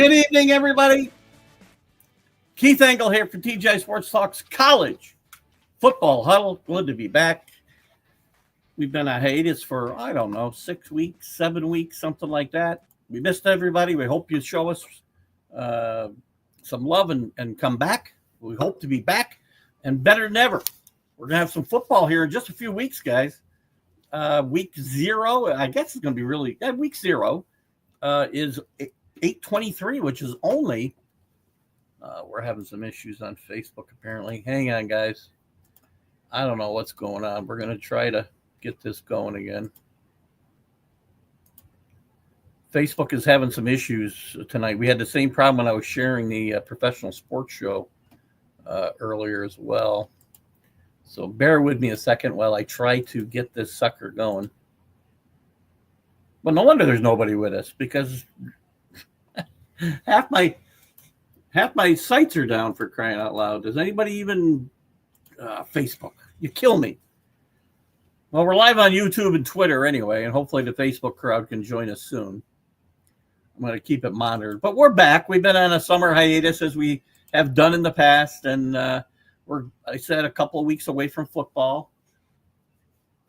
Good evening, everybody. Keith Engle here for TGI Sports Talks College Football Huddle. Good to be back. We've been on hiatus for, 6 weeks, 7 weeks, something like that. We missed everybody. We hope you show us some love and come back. We hope to be back and better than ever. We're going to have some football here in just a few weeks, guys. Week 0, I guess it's going to be really – week 0 is 8/23, which is only we're having some issues on Facebook, apparently. Hang on, guys. I don't know what's going on. We're going to try to get this going again. Facebook is having some issues tonight. We had the same problem when I was sharing the professional sports show earlier as well. So bear with me a second while I try to get this sucker going. Well, no wonder there's nobody with us, because half my sites are down, for crying out loud. Does anybody even Facebook? You kill me. Well, we're live on YouTube and Twitter anyway, and hopefully the Facebook crowd can join us soon. I'm going to keep it monitored. But we're back. We've been on a summer hiatus, as we have done in the past, and we're, I said, a couple of weeks away from football.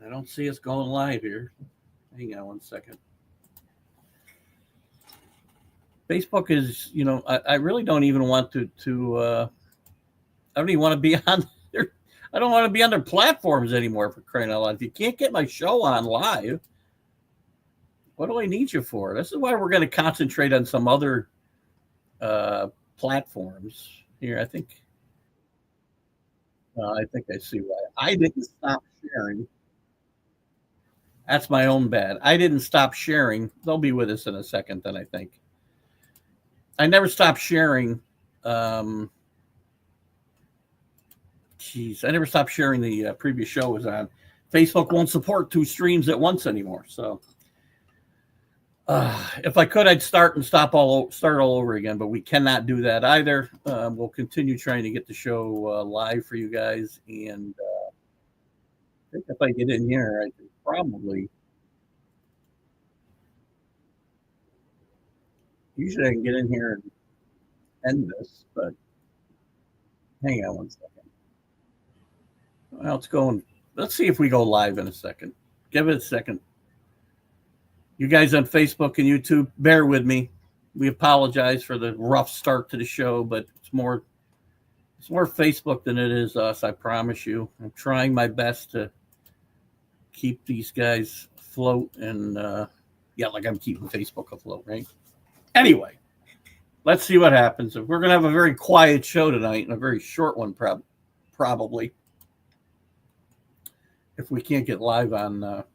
I don't see us going live here. Hang on one second. Facebook is, I really don't even want to I don't even want to be on there. I don't want to be on their platforms anymore, for crying out loud. If you can't get my show on live, what do I need you for? This is why we're going to concentrate on some other platforms here. I think I see why. I didn't stop sharing. That's my own bad. I didn't stop sharing. They'll be with us in a second, then, I think. I never stopped sharing. I never stopped sharing the previous show was on. Facebook won't support 2 streams at once anymore. So if I could, I'd start all over again, but we cannot do that either. We'll continue trying to get the show live for you guys. And I think if I get in here, I can probably. Usually I can get in here and end this, but hang on one second. Well, it's going. Let's see if we go live in a second. Give it a second. You guys on Facebook and YouTube, bear with me. We apologize for the rough start to the show, but it's more Facebook than it is us, I promise you. I'm trying my best to keep these guys afloat, and like I'm keeping Facebook afloat, right? Anyway, let's see what happens. We're going to have a very quiet show tonight, and a very short one probably, if we can't get live on. Well,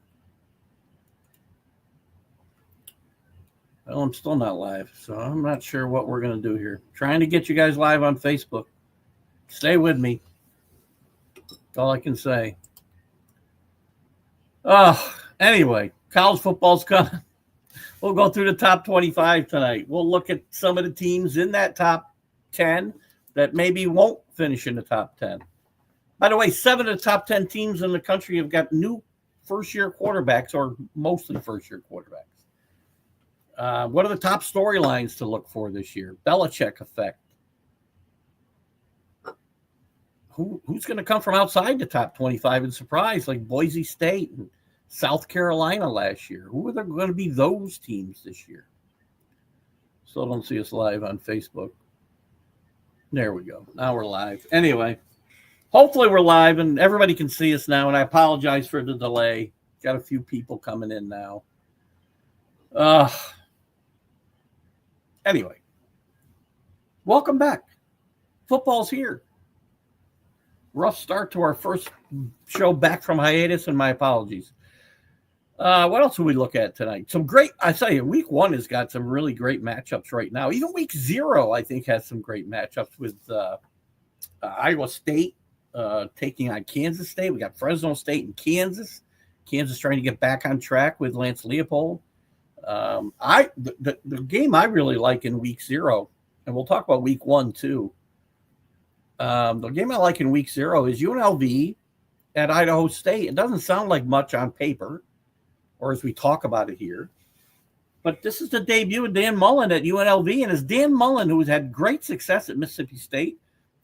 I'm still not live, so I'm not sure what we're going to do here. Trying to get you guys live on Facebook. Stay with me. That's all I can say. Anyway, college football's coming. We'll go through the top 25 tonight. We'll look at some of the teams in that top 10 that maybe won't finish in the top 10. By the way, 7 of the top 10 teams in the country have got new first-year quarterbacks, or mostly first-year quarterbacks. What are the top storylines to look for this year? Belichick effect. Who's going to come from outside the top 25 and surprise, like Boise State and South Carolina last year? Who are there going to be those teams this year? Still don't see us live on Facebook. There we go. Now we're live. Anyway, hopefully we're live and everybody can see us now, and I apologize for the delay. Got a few people coming in now. Anyway, welcome back. Football's here. Rough start to our first show back from hiatus, and my apologies. What else will we look at tonight? I tell you, week 1 has got some really great matchups right now. Even week 0, I think, has some great matchups with Iowa State taking on Kansas State. We got Fresno State and Kansas. Kansas trying to get back on track with Lance Leopold. The game I really like in week 0, and we'll talk about week 1 too. The game I like in week 0 is UNLV at Idaho State. It doesn't sound like much on paper, or as we talk about it here, But this is the debut of Dan Mullen at UNLV, and as Dan Mullen, who's had great success at Mississippi State,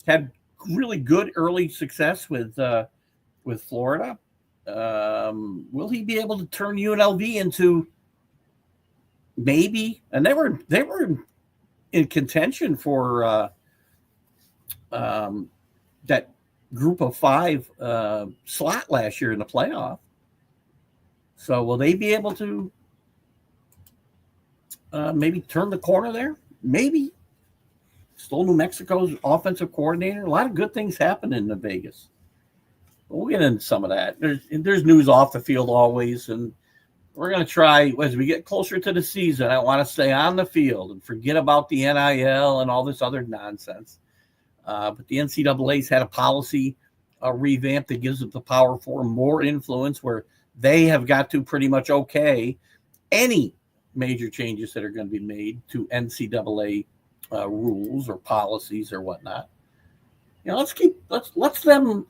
had really good early success with Florida. Will he be able to turn UNLV into maybe? And they were in contention for that group of 5 slot last year in the playoff. So will they be able to maybe turn the corner there? Maybe. Still New Mexico's offensive coordinator. A lot of good things happen in Vegas. We'll get into some of that. There's news off the field always, and we're going to try, as we get closer to the season, I want to stay on the field and forget about the NIL and all this other nonsense. But the NCAA's had a policy revamp that gives them the power for more influence, where they have got to pretty much okay any major changes that are going to be made to NCAA rules or policies or whatnot. Let's them,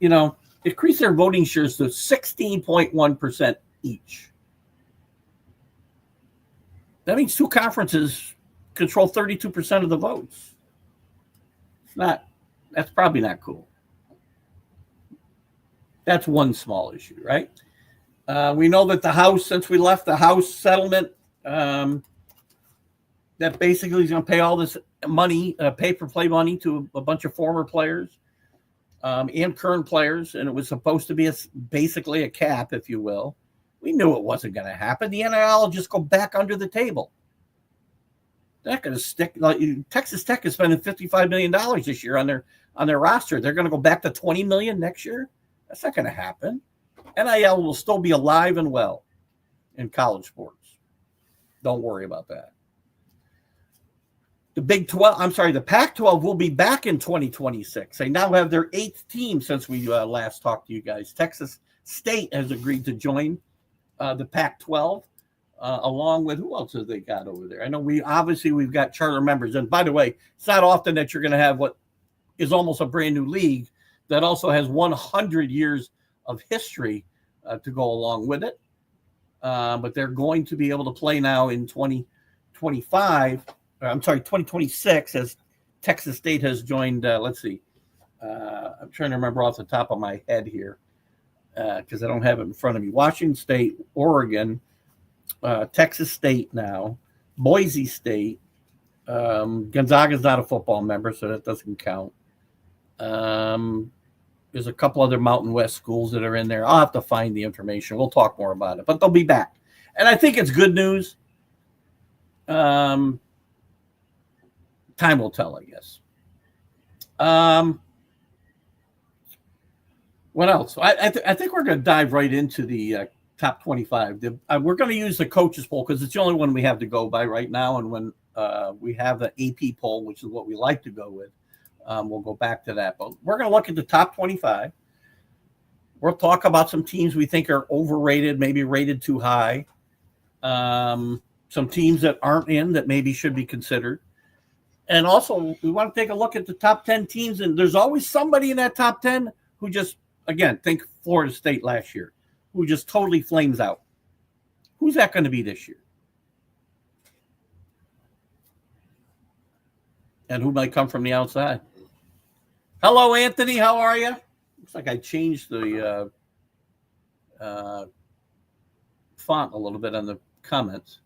increase their voting shares to 16.1% each. That means 2 conferences control 32% of the votes. That's probably not cool. That's one small issue, right? We know that the House, since we left the House settlement, that basically is going to pay all this money, pay-for-play money to a bunch of former players and current players, and it was supposed to be basically a cap, if you will. We knew it wasn't going to happen. The NIL will just go back under the table. They're not going to stick. Texas Tech is spending $55 million this year on their roster. They're going to go back to $20 million next year. That's not going to happen. NIL will still be alive and well in college sports. Don't worry about that. The Pac-12 will be back in 2026. They now have their 8th team since we last talked to you guys. Texas State has agreed to join the Pac-12, along with, who else have they got over there? I know we've got charter members. And by the way, it's not often that you're going to have what is almost a brand new league that also has 100 years of history to go along with it. But they're going to be able to play now in 2026, as Texas State has joined. Let's see. I'm trying to remember off the top of my head here because I don't have it in front of me. Washington State, Oregon, Texas State now, Boise State. Gonzaga's not a football member, so that doesn't count. There's a couple other Mountain West schools that are in there. I'll have to find the information. We'll talk more about it, but they'll be back. And I think it's good news. Time will tell, I guess. What else? I think we're going to dive right into the top 25. We're going to use the coaches poll because it's the only one we have to go by right now. And when we have the AP poll, which is what we like to go with, we'll go back to that. But we're going to look at the top 25. We'll talk about some teams we think are overrated, maybe rated too high. Some teams that aren't in that maybe should be considered. And also, we want to take a look at the top 10 teams. And there's always somebody in that top 10 who just, again, think Florida State last year, who just totally flames out. Who's that going to be this year? And who might come from the outside? Hello, Anthony. How are you? Looks like I changed the font a little bit on the comments.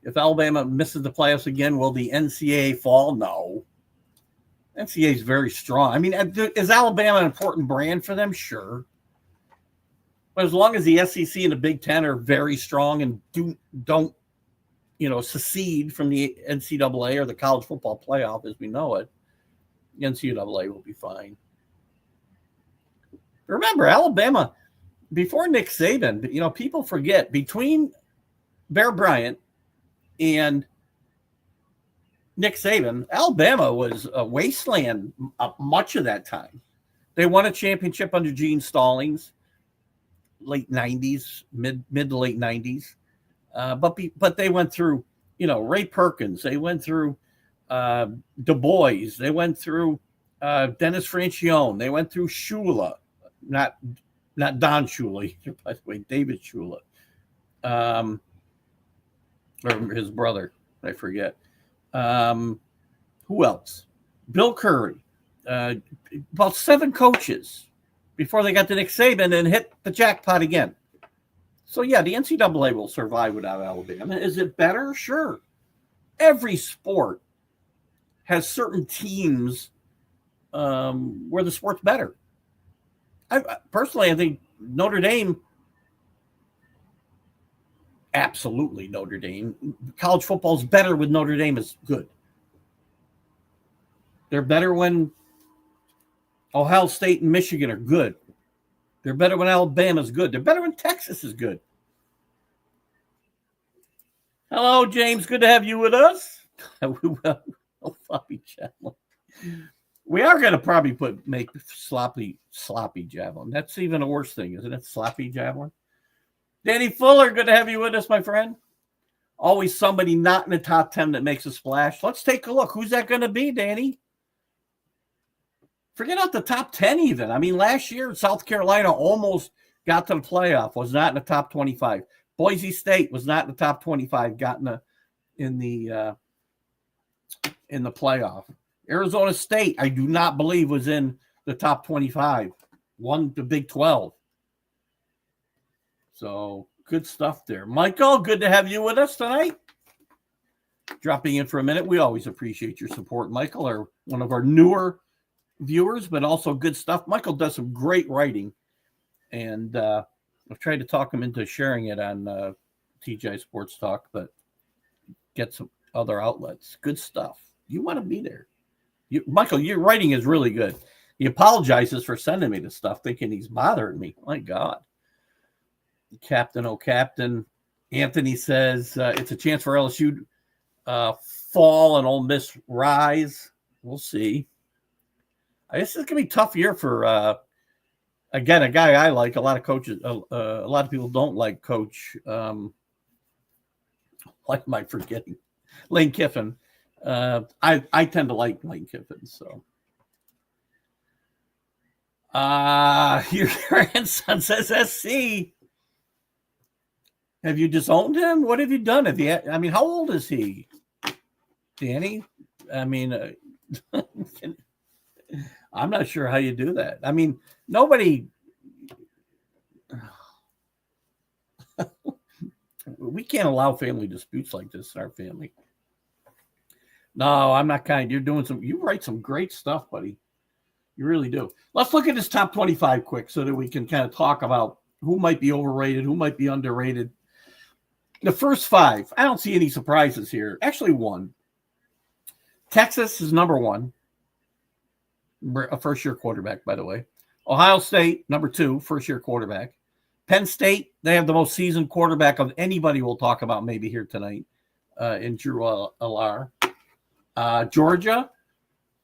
If Alabama misses the playoffs again, will the NCAA fall? No. NCAA is very strong. I mean, is Alabama an important brand for them? Sure. But as long as the SEC and the Big Ten are very strong and don't secede from the NCAA or the college football playoff as we know it, the NCAA will be fine. Remember, Alabama, before Nick Saban, people forget, between Bear Bryant and Nick Saban, Alabama was a wasteland much of that time. They won a championship under Gene Stallings, late 90s, mid to late 90s. But they went through, Ray Perkins. They went through Du Bois. They went through Dennis Francione. They went through Shula, not Don Shula, by the way, David Shula, or his brother. I forget. Who else? Bill Curry. About 7 coaches before they got to Nick Saban and hit the jackpot again. So, yeah, the NCAA will survive without Alabama. Is it better? Sure. Every sport has certain teams where the sport's better. Personally, I think Notre Dame, absolutely Notre Dame. College football is better when Notre Dame is good. They're better when Ohio State and Michigan are good. They're better when Alabama is good. They're better when Texas is good. Hello, James. Good to have you with us. Floppy javelin. We are going to probably make sloppy javelin. That's even a worse thing, isn't it? Sloppy javelin. Danny Fuller, good to have you with us, my friend. Always somebody not in the top 10 that makes a splash. Let's take a look. Who's that going to be, Danny? Forget out the top 10 even. I mean, last year, South Carolina almost got to the playoff, was not in the top 25. Boise State was not in the top 25, got in the playoff. Arizona State, I do not believe, was in the top 25. Won the Big 12. So, good stuff there. Michael, good to have you with us tonight. Dropping in for a minute. We always appreciate your support, Michael, or one of our newer viewers, but also good stuff. Michael does some great writing, and I've tried to talk him into sharing it on TGI Sports Talk, but get some other outlets. Good stuff. You want to be there. Michael, your writing is really good. He apologizes for sending me this stuff, thinking he's bothering me. My God. Captain, oh, Captain. Anthony says it's a chance for LSU fall and Ole Miss rise. We'll see. I guess it's going to be a tough year for, again, a guy I like. A lot of coaches, a lot of people don't like Coach, what am I forgetting? Lane Kiffin. I tend to like Lane Kiffin, so. Your grandson says SC. Have you disowned him? What have you done? I mean, how old is he? Danny? I mean, I'm not sure how you do that. I mean, nobody. We can't allow family disputes like this in our family. No, I'm not kind. You write some great stuff, buddy. You really do. Let's look at this top 25 quick so that we can kind of talk about who might be overrated, who might be underrated. The first 5, I don't see any surprises here. Actually, 1. Texas is number 1. A first-year quarterback, by the way. Ohio State, number 2, first-year quarterback. Penn State, they have the most seasoned quarterback of anybody we'll talk about maybe here tonight in Drew Allar. Georgia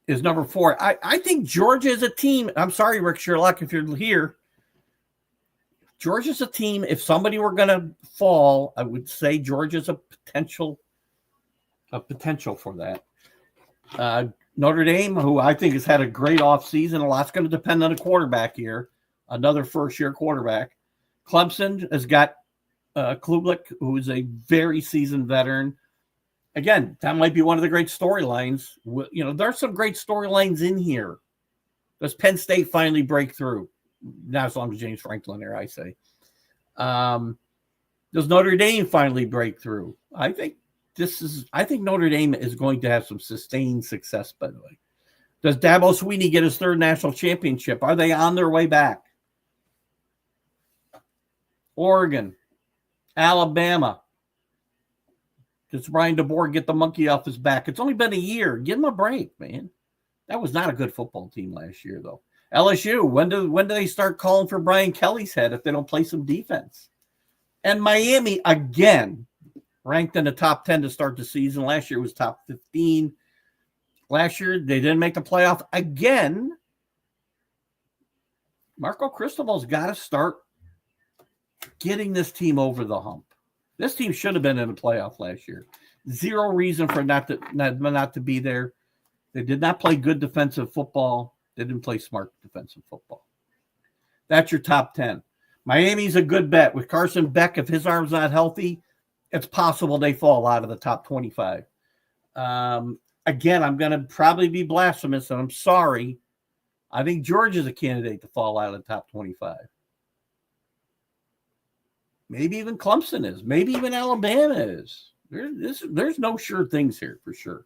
is number 4. I think Georgia is a team. I'm sorry, Rick Sherlock, if you're here. Georgia's a team. If somebody were going to fall, I would say Georgia's a potential for that. Notre Dame, who I think has had a great offseason. A lot's going to depend on the quarterback here. Another first-year quarterback. Clemson has got Klubnik, who is a very seasoned veteran. Again, that might be one of the great storylines. You know, there's some great storylines in here. Does Penn State finally break through? Not as long as James Franklin there, I say. Does Notre Dame finally break through? I think Notre Dame is going to have some sustained success, by the way. Does Dabo Swinney get his 3rd national championship? Are they on their way back? Oregon, Alabama. Does Brian DeBoer get the monkey off his back? It's only been a year. Give him a break, man. That was not a good football team last year, though. LSU, when do they start calling for Brian Kelly's head if they don't play some defense? And Miami, again, ranked in the top 10 to start the season. Last year was top 15. Last year, they didn't make the playoff again. Marco Cristobal's got to start getting this team over the hump. This team should have been in the playoff last year. Zero reason for not to be there. They did not play good defensive football. They didn't play smart defensive football. That's your top 10. Miami's a good bet. With Carson Beck, if his arm's not healthy, it's possible they fall out of the top 25. Again, I'm going to probably be blasphemous, and I'm sorry. I think Georgia's a candidate to fall out of the top 25. Maybe even Clemson is. Maybe even Alabama is. There's no sure things here for sure.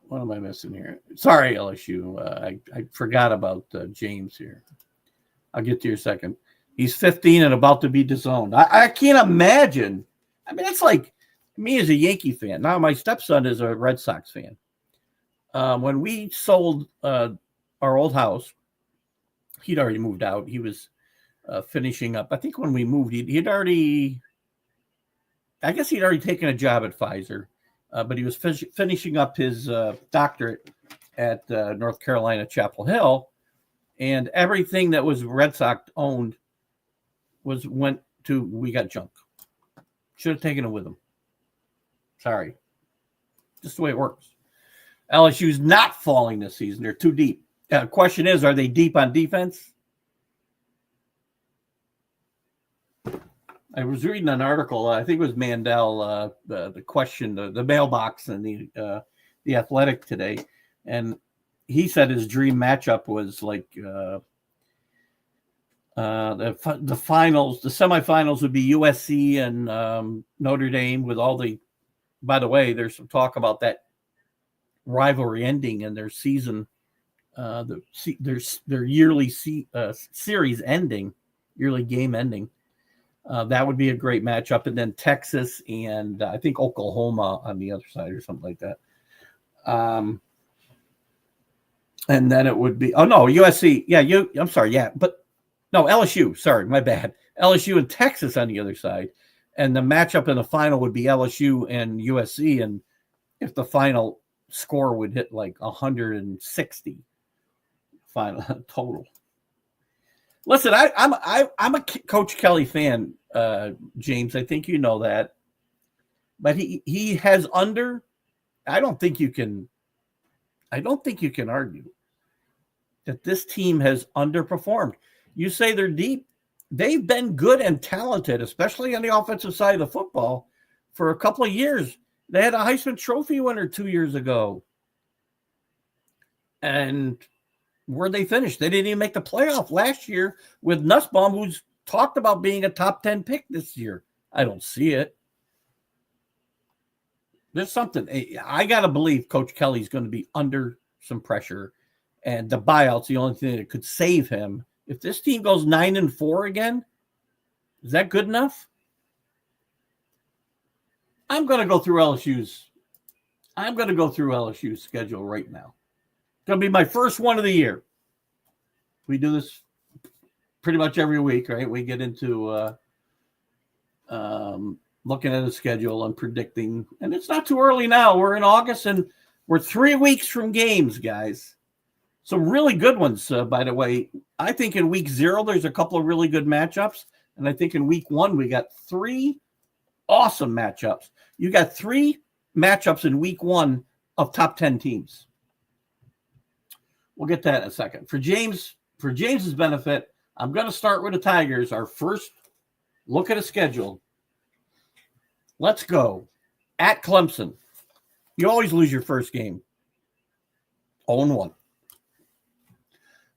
What am I missing here? Sorry, LSU. I forgot about James here. I'll get to your second. He's 15 and about to be disowned. I can't imagine. I mean, it's like me as a Yankee fan. Now, my stepson is a Red Sox fan. When we sold our old house, he'd already moved out. He was finishing up. I think when we moved, he'd already taken a job at Pfizer, but he was finishing up his doctorate at North Carolina, Chapel Hill, and everything that was Red Sox owned went to, we got junk. Should have taken it with him. Sorry. Just the way it works. LSU's not falling this season. They're too deep. Question is, are they deep on defense? I was reading an article. I think it was Mandel. The question, the mailbox, and the Athletic today, and he said his dream matchup was like the finals. The semifinals would be USC and Notre Dame. With all the, by the way, there's some talk about that rivalry ending and their season, their yearly series ending, yearly game ending. That would be a great matchup. And then Texas and I think Oklahoma on the other side or something like that. And then it would be, USC. Yeah, I'm sorry. Yeah, but no, LSU. Sorry, my bad. LSU and Texas on the other side. And the matchup in the final would be LSU and USC. And if the final score would hit like 160 final total. Listen, I'm a Coach Kelly fan, James. I think you know that, but he has under. I don't think you can argue that this team has underperformed. You say they're deep. They've been good and talented, especially on the offensive side of the football, for a couple of years. They had a Heisman Trophy winner 2 years ago, and where they finished. They didn't even make the playoff last year with Nussbaum, who's talked about being a top 10 pick this year. I don't see it. There's something. I got to believe Coach Kelly's going to be under some pressure, and the buyout's the only thing that could save him. If this team goes 9-4 again, is that good enough? I'm going to go through LSU's schedule right now. It's going to be my first one of the year. We do this pretty much every week, right? We get into looking at a schedule and predicting. And it's not too early now. We're in August, and we're 3 weeks from games, guys. Some really good ones, by the way. I think in week 0, there's a couple of really good matchups. And I think in week 1, we got 3 awesome matchups. You got 3 matchups in week 1 of top 10 teams. We'll get that in a second. For James's benefit, I'm going to start with the Tigers. Our first look at a schedule. Let's go. At Clemson. You always lose your first game. 0-1.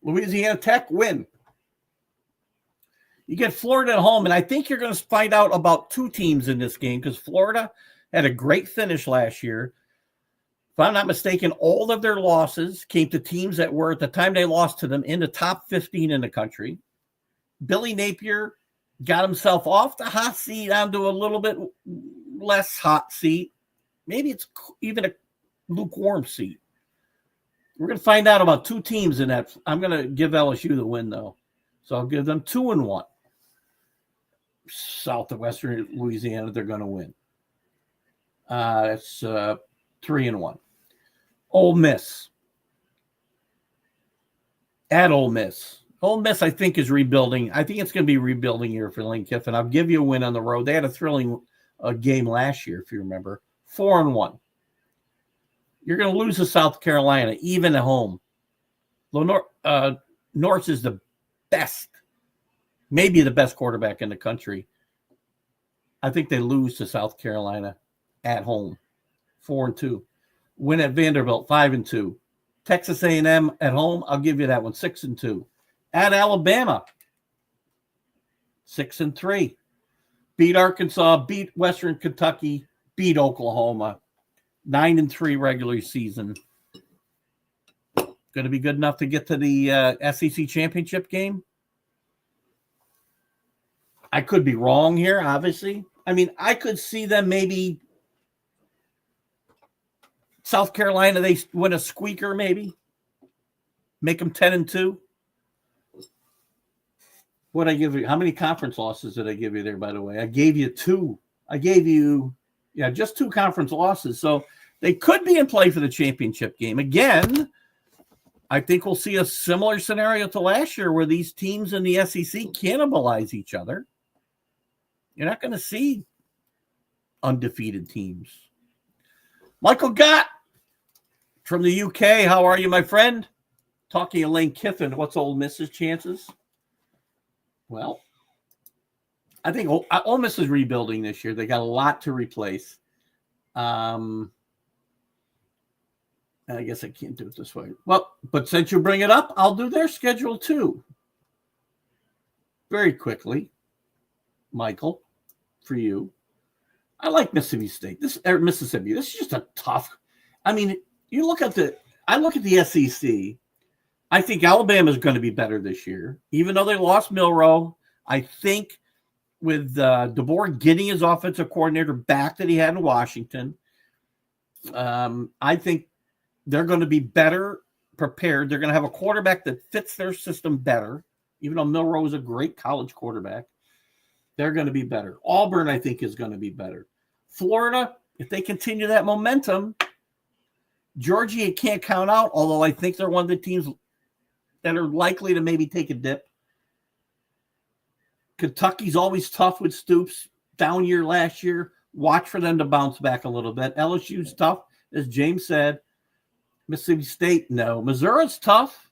Louisiana Tech, win. You get Florida at home, and I think you're going to find out about 2 teams in this game because Florida had a great finish last year. If I'm not mistaken, all of their losses came to teams that were, at the time they lost to them, in the top 15 in the country. Billy Napier got himself off the hot seat onto a little bit less hot seat. Maybe it's even a lukewarm seat. We're going to find out about 2 teams in that. I'm going to give LSU the win, though. So I'll give them 2-1. South of Western Louisiana, they're going to win. It's 3-1. Ole Miss. At Ole Miss. Ole Miss, I think, is rebuilding. I think it's going to be rebuilding here for Lane Kiffin. I'll give you a win on the road. They had a thrilling game last year, if you remember. 4-1. You're going to lose to South Carolina, even at home. Norris is the best, maybe the best quarterback in the country. I think they lose to South Carolina at home. 4-2. Win at Vanderbilt, 5-2. Texas A&M at home, I'll give you that one, 6-2. At Alabama, 6-3. Beat Arkansas, beat Western Kentucky, beat Oklahoma. 9-3 regular season. Going to be good enough to get to the SEC championship game? I could be wrong here, obviously. I mean, I could see them maybe South Carolina, they win a squeaker maybe. Make them 10-2. What I give you? How many conference losses did I give you there, by the way? I gave you 2. I gave you, just 2 conference losses. So they could be in play for the championship game. Again, I think we'll see a similar scenario to last year where these teams in the SEC cannibalize each other. You're not going to see undefeated teams. Michael Gott from the UK. How are you, my friend? Talking to Lane Kiffin. What's Ole Miss's chances? Well, I think Ole Miss is rebuilding this year. They got a lot to replace. I guess I can't do it this way. Well, but since you bring it up, I'll do their schedule too. Very quickly, Michael, for you. I like Mississippi State. Mississippi. This is just a tough. I mean, I look at the SEC. I think Alabama is going to be better this year, even though they lost Milroe. I think with DeBoer getting his offensive coordinator back that he had in Washington, I think they're going to be better prepared. They're going to have a quarterback that fits their system better, even though Milroe is a great college quarterback. They're going to be better. Auburn, I think, is going to be better. Florida, if they continue that momentum, Georgia, you can't count out, although I think they're one of the teams that are likely to maybe take a dip. Kentucky's always tough with Stoops. Down year last year. Watch for them to bounce back a little bit. LSU's tough, as James said. Mississippi State, no. Missouri's tough.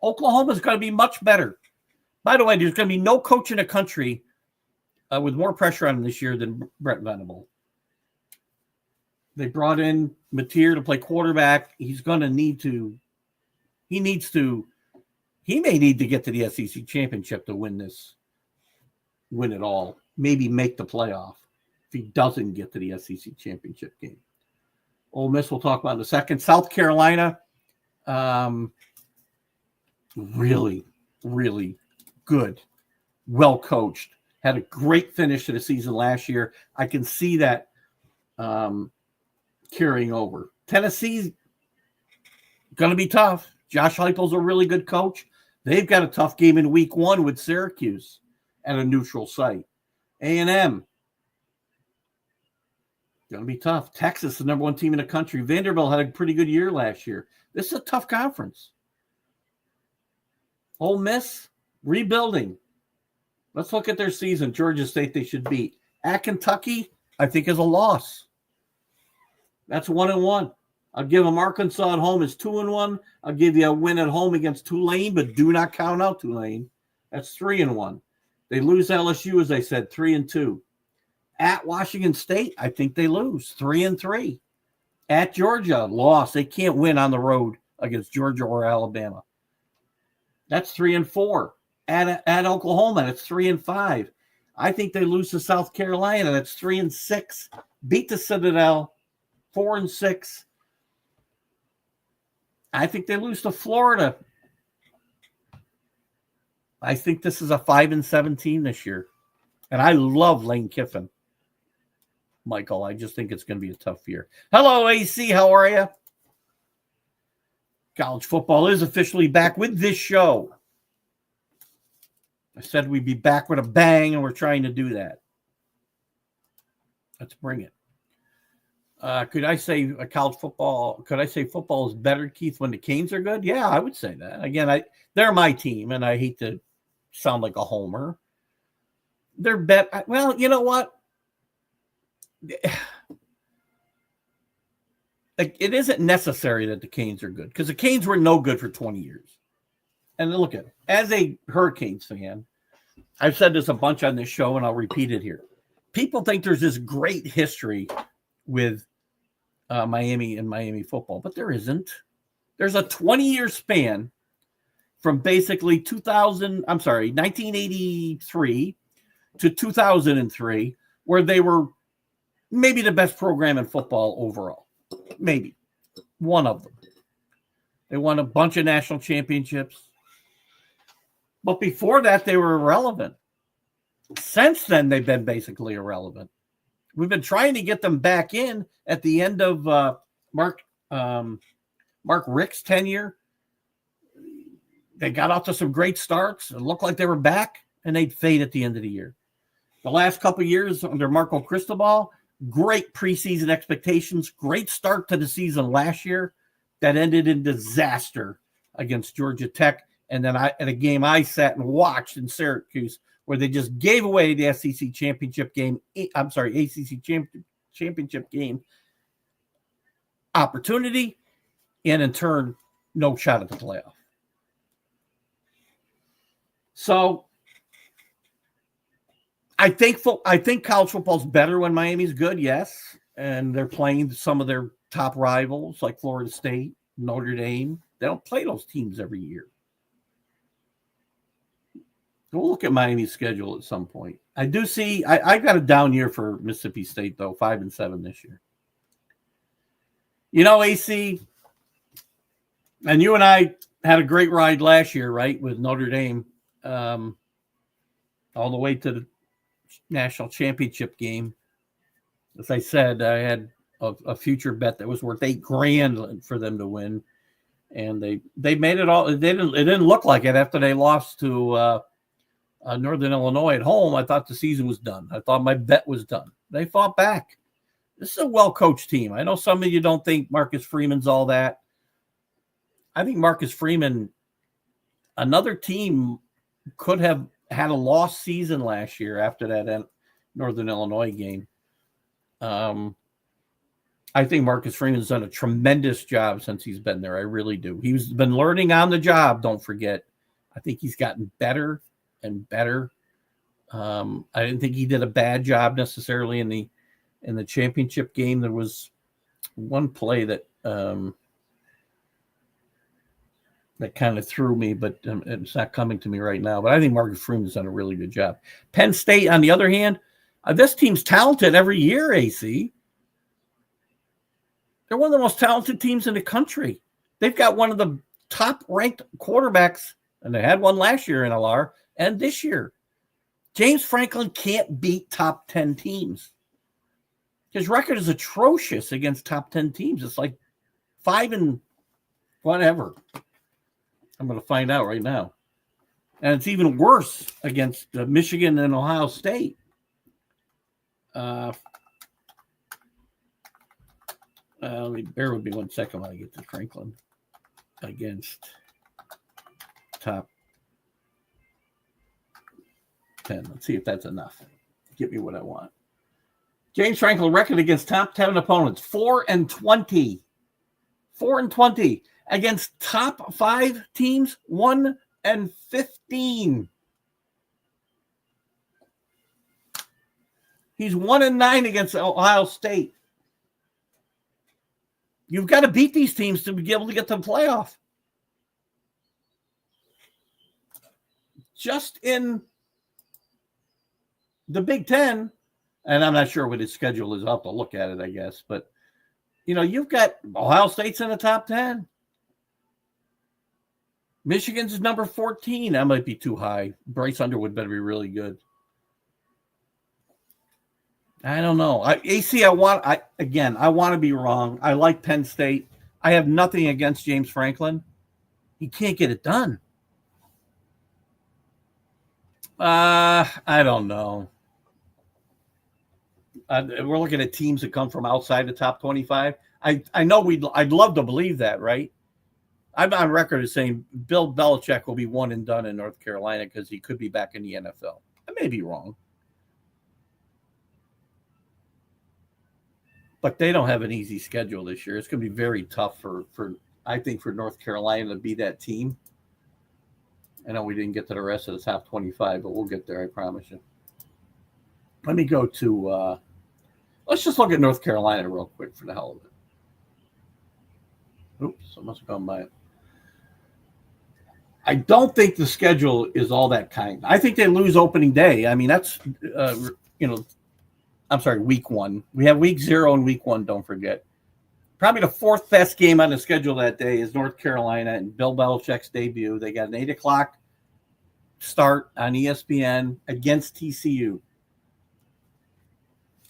Oklahoma's going to be much better. By the way, there's going to be no coach in the country with more pressure on him this year than Brett Venable. They brought in Mateer to play quarterback. He's going to need to. He may need to get to the SEC championship to win it all. Maybe make the playoff if he doesn't get to the SEC championship game. Ole Miss we'll talk about in a second. South Carolina, really, really good, well coached. Had a great finish to the season last year. I can see that carrying over. Tennessee's going to be tough. Josh Heupel's a really good coach. They've got a tough game in week 1 with Syracuse at a neutral site. A&M, going to be tough. Texas, the number 1 team in the country. Vanderbilt had a pretty good year last year. This is a tough conference. Ole Miss, rebuilding. Let's look at their season. Georgia State, they should beat. At Kentucky, I think is a loss. That's 1-1. I'll give them Arkansas at home is 2-1. I'll give you a win at home against Tulane, but do not count out Tulane. That's 3-1. They lose LSU, as I said, 3-2. At Washington State, I think they lose 3-3. At Georgia, loss. They can't win on the road against Georgia or Alabama. That's 3-4. At Oklahoma, that's 3-5. I think they lose to South Carolina. That's 3-6. Beat the Citadel, 4-6. I think they lose to Florida. I think this is a 5-7 team this year. And I love Lane Kiffin. Michael, I just think it's going to be a tough year. Hello, AC. How are you? College football is officially back with this show. I said we'd be back with a bang, and we're trying to do that. Let's bring it. Could I say football is better, Keith, when the Canes are good? Yeah, I would say that. Again, they're my team, and I hate to sound like a homer. They're better. Well, you know what? It isn't necessary that the Canes are good because the Canes were no good for 20 years. And look at it. As a Hurricanes fan, I've said this a bunch on this show, and I'll repeat it here. People think there's this great history with Miami and Miami football, but there isn't. There's a 20-year span from basically 1983 to 2003, where they were maybe the best program in football overall. Maybe one of them. They won a bunch of national championships. But before that, they were irrelevant. Since then, they've been basically irrelevant. We've been trying to get them back in at the end of Mark Richt's tenure. They got off to some great starts. It looked like they were back, and they'd fade at the end of the year. The last couple of years under Marco Cristobal, great preseason expectations, great start to the season last year that ended in disaster against Georgia Tech. And then at a game I sat and watched in Syracuse where they just gave away the ACC championship game opportunity, and in turn, no shot at the playoff. So I think college football is better when Miami's good, yes. And they're playing some of their top rivals like Florida State, Notre Dame. They don't play those teams every year. We'll look at Miami's schedule at some point. I do see I got a down year for Mississippi State, though, 5-7 this year. You know, AC, and you and I had a great ride last year, right, with Notre Dame, all the way to the national championship game. As I said, I had a future bet that was worth $8,000 for them to win, and they made it all. It didn't look like it after they lost to Northern Illinois at home. I thought the season was done. I thought my bet was done. They fought back. This is a well-coached team. I know some of you don't think Marcus Freeman's all that. I think Marcus Freeman, another team could have had a lost season last year after that Northern Illinois game. I think Marcus Freeman's done a tremendous job since he's been there. I really do. He's been learning on the job, don't forget. I think he's gotten better and better. I didn't think he did a bad job necessarily in the championship game. There was one play that kind of threw me, but it's not coming to me right now. But I think Marcus Freeman's done a really good job. Penn State, on the other hand, this team's talented every year, AC. They're one of the most talented teams in the country. They've got one of the top-ranked quarterbacks, and they had one last year in LR, and this year. James Franklin can't beat top 10 teams. His record is atrocious against top 10 teams. It's like 5 and whatever. I'm going to find out right now. And it's even worse against Michigan and Ohio State. Bear with me 1 second while I get to Franklin against top 10. Let's see if that's enough. Give me what I want. James Franklin record against top 10 opponents, 4-20. 4-20 against top 5 teams, 1-15. He's 1-9 against Ohio State. You've got to beat these teams to be able to get to the playoff. Just in the Big Ten, and I'm not sure what his schedule is. I'll have to look at it, I guess. But, you've got Ohio State's in the top 10. Michigan's is number 14. That might be too high. Bryce Underwood better be really good. I don't know. AC, I want to be wrong. I like Penn State. I have nothing against James Franklin. He can't get it done. I don't know. We're looking at teams that come from outside the top 25. I know I'd love to believe that, right? I'm on record as saying Bill Belichick will be one and done in North Carolina because he could be back in the NFL. I may be wrong. But they don't have an easy schedule this year. It's going to be very tough for North Carolina to be that team. I know we didn't get to the rest of the top 25, but we'll get there, I promise you. Let me go to let's just look at North Carolina real quick for the hell of it. Oops, I must have gone by it. I don't think the schedule is all that kind. I think they lose opening day. I mean, that's, I'm sorry, week 1. We have week 0 and week 1, don't forget. Probably the 4th best game on the schedule that day is North Carolina and Bill Belichick's debut. They got an 8 o'clock start on ESPN against TCU.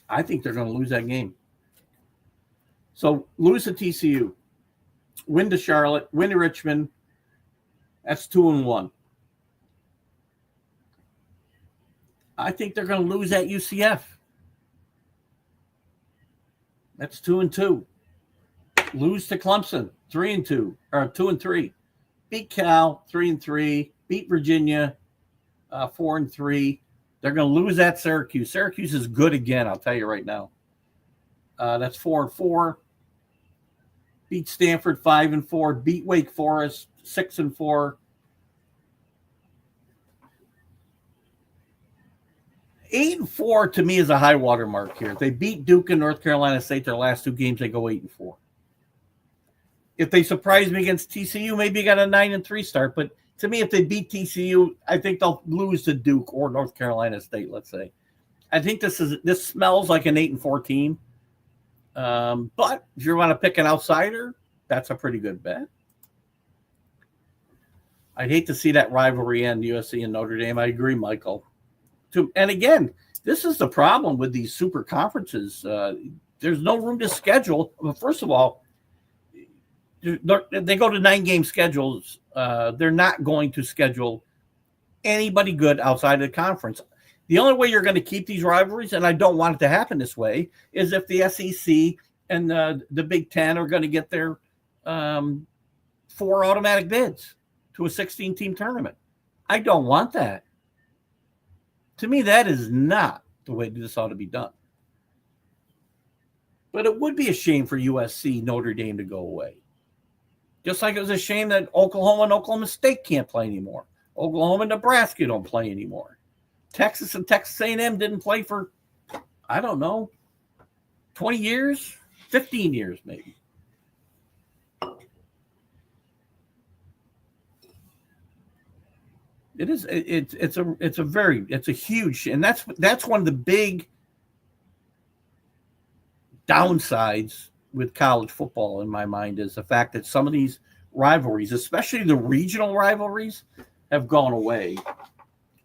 I think they're going to lose that game. So lose to TCU, win to Charlotte, win to Richmond. That's 2-1. I think they're going to lose at UCF. That's 2-2. Lose to Clemson, 3-2 or 2-3. Beat Cal, 3-3. Beat Virginia, 4-3. They're going to lose at Syracuse. Syracuse is good again, I'll tell you right now. That's 4-4. Beat Stanford, 5-4. Beat Wake Forest, 6-4. 8-4 to me is a high water mark here. If they beat Duke and North Carolina State their last 2 games, they go 8-4. If they surprise me against TCU, maybe you got a 9-3 start. But to me, if they beat TCU, I think they'll lose to Duke or North Carolina State, let's say. I think this smells like an 8-4 team. But if you want to pick an outsider, that's a pretty good bet. I'd hate to see that rivalry end, USC and Notre Dame. I agree, Michael. And again, this is the problem with these super conferences. There's no room to schedule. Well, first of all, they go to 9-game schedules. They're not going to schedule anybody good outside of the conference. The only way you're going to keep these rivalries, and I don't want it to happen this way, is if the SEC and the Big Ten are going to get their 4 automatic bids to a 16-team tournament. I don't want that. To me, that is not the way this ought to be done. But it would be a shame for USC, Notre Dame to go away. Just like it was a shame that Oklahoma and Oklahoma State can't play anymore. Oklahoma and Nebraska don't play anymore. Texas and Texas A&M didn't play for, I don't know, 20 years, 15 years maybe. It is. It's a huge, and that's one of the big downsides with college football in my mind is the fact that some of these rivalries, especially the regional rivalries, have gone away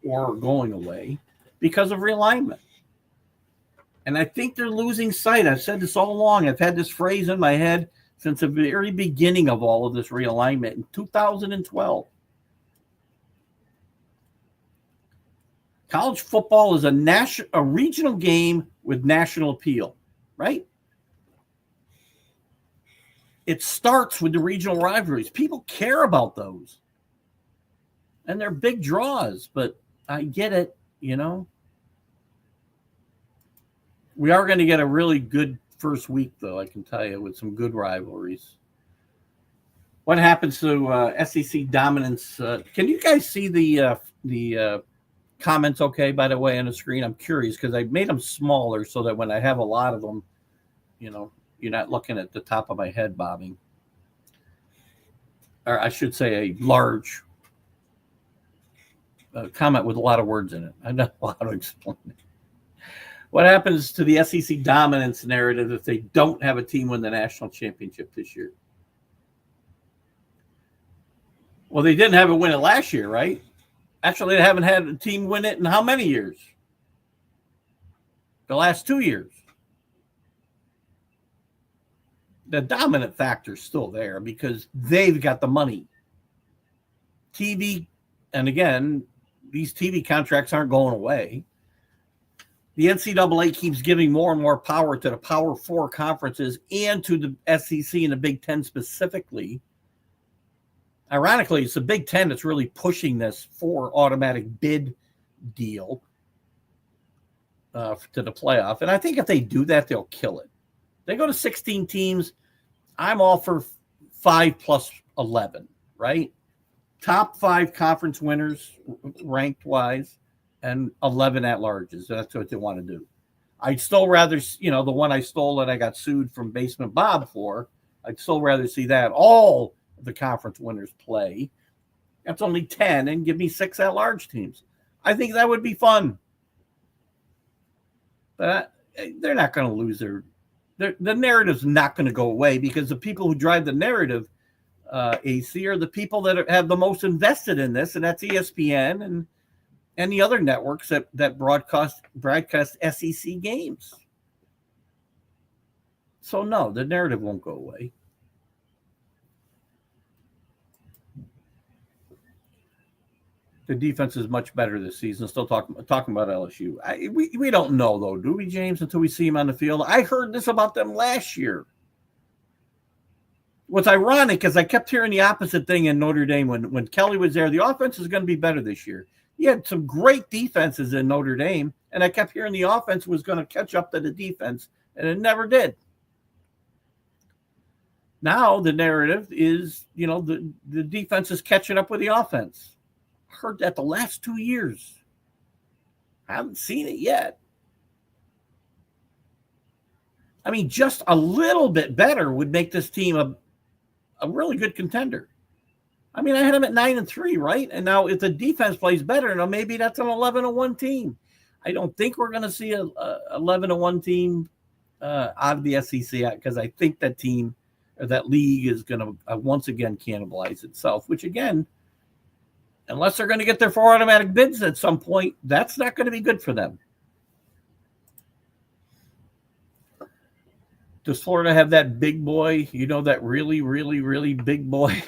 or are going away because of realignment. And I think they're losing sight. I've said this all along. I've had this phrase in my head since the very beginning of all of this realignment in 2012. College football is a regional game with national appeal, right? It starts with the regional rivalries. People care about those. And they're big draws, but I get it, you know. We are going to get a really good first week, though, I can tell you, with some good rivalries. What happens to SEC dominance? Can you guys see the comments okay, by the way, on the screen? I'm curious because I made them smaller so that when I have a lot of them, you know, you're not looking at the top of my head bobbing. Or I should say a large comment with a lot of words in it. I don't know how to explain it. What happens to the SEC dominance narrative if they don't have a team win the national championship this year? Well, they didn't have it win it last year, right? Actually, they haven't had a team win it in how many years? The last 2 years. The dominant factor is still there because they've got the money. TV, and again, these TV contracts aren't going away. The NCAA keeps giving more and more power to the Power 4 conferences and to the SEC and the Big Ten specifically. Ironically, it's the Big Ten that's really pushing this for automatic bid deal to the playoff. And I think if they do that, they'll kill it. They go to 16 teams. I'm all for 5 plus 11, right? Top 5 conference winners ranked wise and 11 at-larges. That's what they want to do. I'd still rather, the one I stole that I got sued from Basement Bob for I'd still rather see that. All the conference winners play. That's only 10, and give me 6 at-large teams. I think that would be fun. But they're not going to lose the narrative's not going to go away, because the people who drive the narrative, AC, are the people that have the most invested in this, and that's ESPN and the other networks that broadcast SEC games. So no, the narrative won't go away. The defense is much better this season. Still talking about LSU. We don't know, though, do we, James, until we see him on the field? I heard this about them last year. What's ironic is I kept hearing the opposite thing in Notre Dame when Kelly was there. The offense is going to be better this year. He had some great defenses in Notre Dame, and I kept hearing the offense was going to catch up to the defense, and it never did. Now the narrative is, the defense is catching up with the offense. Heard that the last 2 years. I haven't seen it yet. I mean, just a little bit better would make this team a really good contender. I mean, I had them at 9-3, right? And now if the defense plays better, now maybe that's an 11-1 team. I don't think we're going to see a 11-1 team out of the SEC, because I think that team or that league is going to once again cannibalize itself, which again, unless they're going to get their 4 automatic bids at some point, that's not going to be good for them. Does Florida have that big boy? That really, really, really big boy?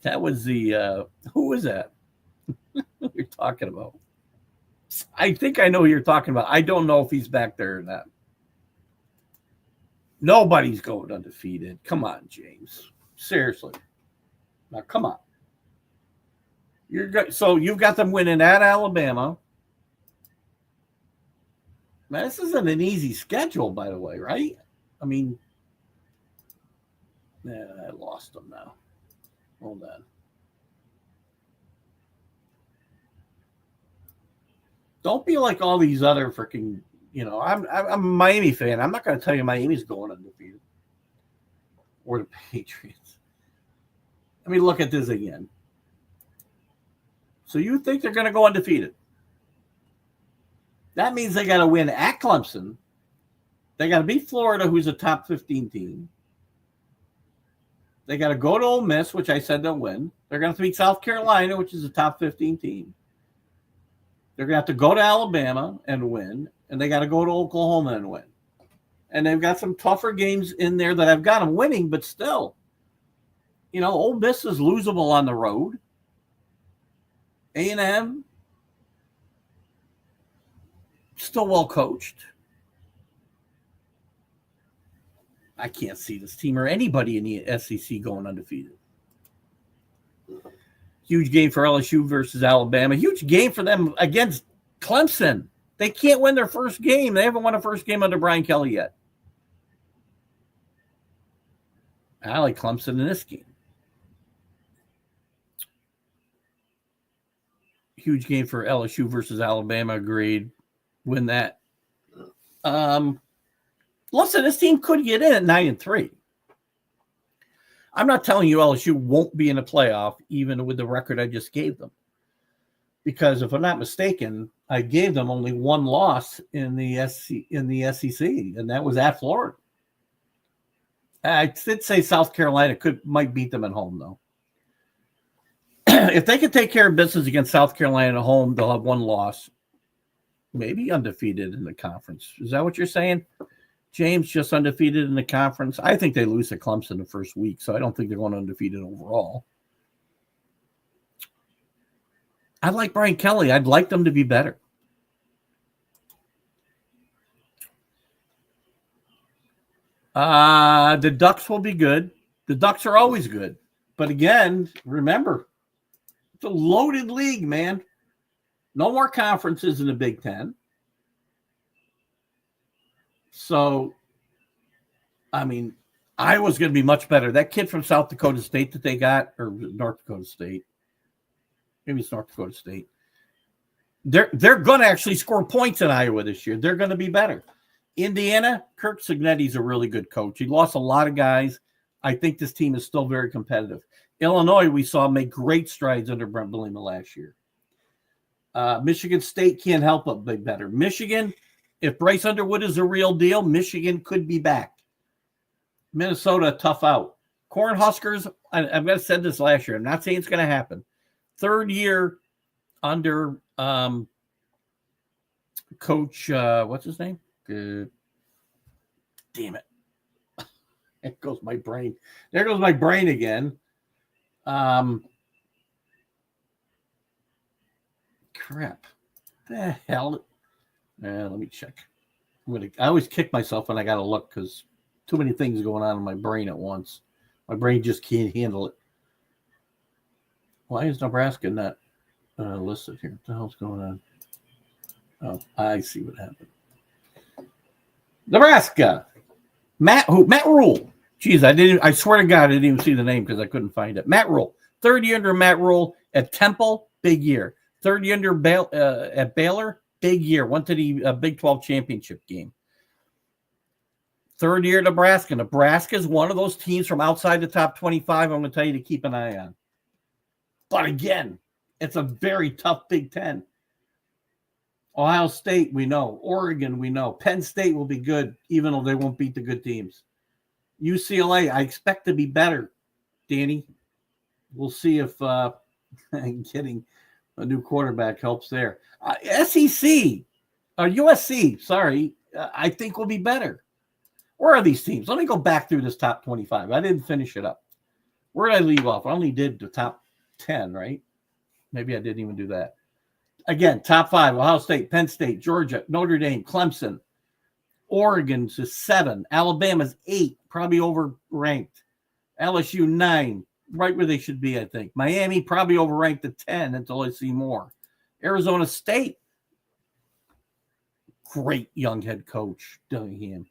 That was who was that? What you're talking about? I think I know who you're talking about. I don't know if he's back there or not. Nobody's going undefeated. Come on, James. Seriously. Now, come on. So you've got them winning at Alabama. Now, this isn't an easy schedule, by the way, right? I mean, I lost them now. Hold on. Don't be like all these other freaking, I'm a Miami fan. I'm not going to tell you Miami's going undefeated. Or the Patriots. Let me look at this again. So you think they're going to go undefeated? That means they got to win at Clemson. They got to beat Florida, who's a top 15 team. They got to go to Ole Miss, which I said they'll win. They're going to have to beat South Carolina, which is a top 15 team. They're going to have to go to Alabama and win. And they got to go to Oklahoma and win. And they've got some tougher games in there that I've got them winning, but still. Ole Miss is losable on the road. A&M, still well coached. I can't see this team or anybody in the SEC going undefeated. Huge game for LSU versus Alabama. Huge game for them against Clemson. They can't win their first game. They haven't won a first game under Brian Kelly yet. I like Clemson in this game. Huge game for LSU versus Alabama. Agreed. Win that. Listen, this team could get in at 9-3. I'm not telling you LSU won't be in a playoff, even with the record I just gave them. Because if I'm not mistaken, I gave them only one loss in the SEC, and that was at Florida. I did say South Carolina might beat them at home, though. If they could take care of business against South Carolina at home, they'll have one loss, maybe undefeated in the conference. Is that what you're saying? James, just undefeated in the conference? I think they lose to Clemson the first week, so I don't think they're going undefeated overall. I like Brian Kelly. I'd like them to be better. The Ducks will be good. The Ducks are always good. But again, remember, it's a loaded league, man. No more conferences in the Big Ten. So, I mean, Iowa's going to be much better. That kid from South Dakota State that they got, or North Dakota State, maybe it's North Dakota State. They're going to actually score points in Iowa this year. They're going to be better. Indiana, Kirk Cignetti's a really good coach. He lost a lot of guys. I think this team is still very competitive. Illinois, we saw make great strides under Brent Bielema last year. Michigan State can't help but be better. Michigan, if Bryce Underwood is a real deal, Michigan could be back. Minnesota, tough out. Cornhuskers, I've got to said this last year. I'm not saying it's going to happen. Third year under Coach, what's his name? Damn it. There goes my brain. There goes my brain again. Crap. The hell? Let me check. I always kick myself when I got to look because too many things going on in my brain at once. My brain just can't handle it. Why is Nebraska not listed here? What the hell's going on? Oh, I see what happened. Nebraska. Matt Rule. Jeez, I swear to God, I didn't even see the name because I couldn't find it. Matt Rule. Third year under Matt Rule at Temple, big year. Third year under at Baylor, big year. Went to the Big 12 championship game. Third year Nebraska. Nebraska is one of those teams from outside the top 25 I'm going to tell you to keep an eye on. But again, it's a very tough Big Ten. Ohio State, we know. Oregon, we know. Penn State will be good, even though they won't beat the good teams. UCLA, I expect to be better, Danny. We'll see if getting a new quarterback helps there. SEC, or USC, sorry, I think will be better. Where are these teams? Let me go back through this top 25. I didn't finish it up. Where did I leave off? I only did the top 10, right? Maybe I didn't even do that. Again, top 5, Ohio State, Penn State, Georgia, Notre Dame, Clemson. Oregon's is 7. Alabama's 8, probably overranked. LSU 9, right where they should be, I think. Miami probably overranked at 10 until I see more. Arizona State, great young head coach, Dillingham.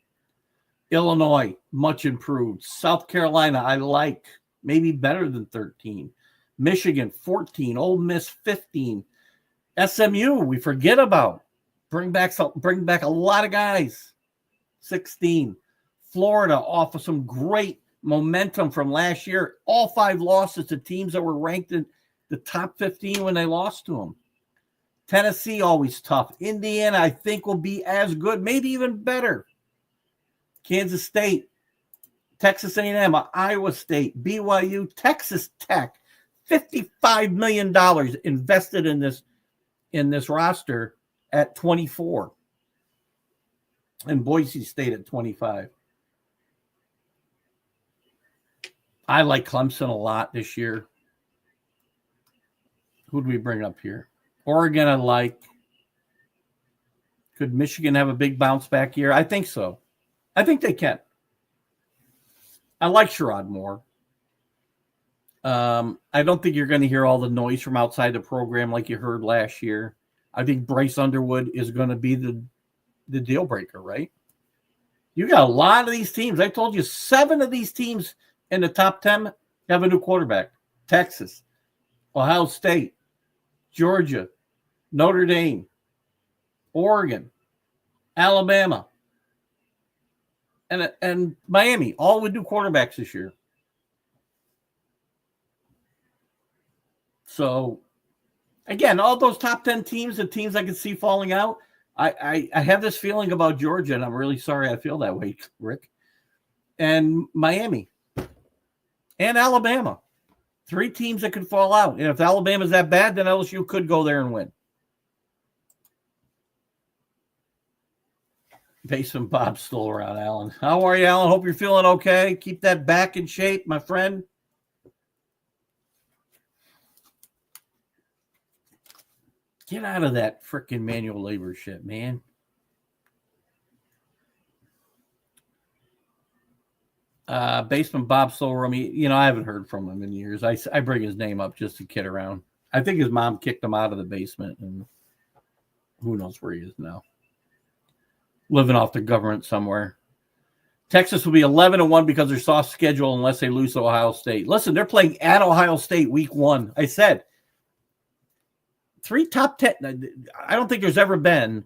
Illinois, much improved. South Carolina, I like, maybe better than 13. Michigan, 14. Ole Miss, 15. SMU, we forget about. Bring back a lot of guys. 16. Florida, off of some great momentum from last year. All 5 losses to teams that were ranked in the top 15 when they lost to them. Tennessee, always tough. Indiana, I think, will be as good, maybe even better. Kansas State, Texas A&M, Iowa State, BYU, Texas Tech, $55 million invested in this roster at 24. And Boise State at 25. I like Clemson a lot this year. Who do we bring up here? Oregon, I like. Could Michigan have a big bounce back year? I think so. I think they can. I like Sherrod more. I don't think you're going to hear all the noise from outside the program like you heard last year. I think Bryce Underwood is going to be the deal breaker, right? You got a lot of these teams. I told you 7 of these teams in the top 10 have a new quarterback. Texas, Ohio State, Georgia, Notre Dame, Oregon, Alabama, and Miami, all with new quarterbacks this year. So, again, all those top 10 teams, the teams I can see falling out, I have this feeling about Georgia, and I'm really sorry I feel that way, Rick. And Miami and Alabama. 3 teams that could fall out. And if Alabama's that bad, then LSU could go there and win. Basement Bob's still around, Alan. How are you, Alan? Hope you're feeling okay. Keep that back in shape, my friend. Get out of that freaking manual labor shit, man. Basement Bob Solrummy, I haven't heard from him in years. I bring his name up just to kid around. I think his mom kicked him out of the basement, and who knows where he is now. Living off the government somewhere. Texas will be 11-1 because of their soft schedule unless they lose to Ohio State. Listen, they're playing at Ohio State week 1. I said 3 top 10. I don't think there's ever been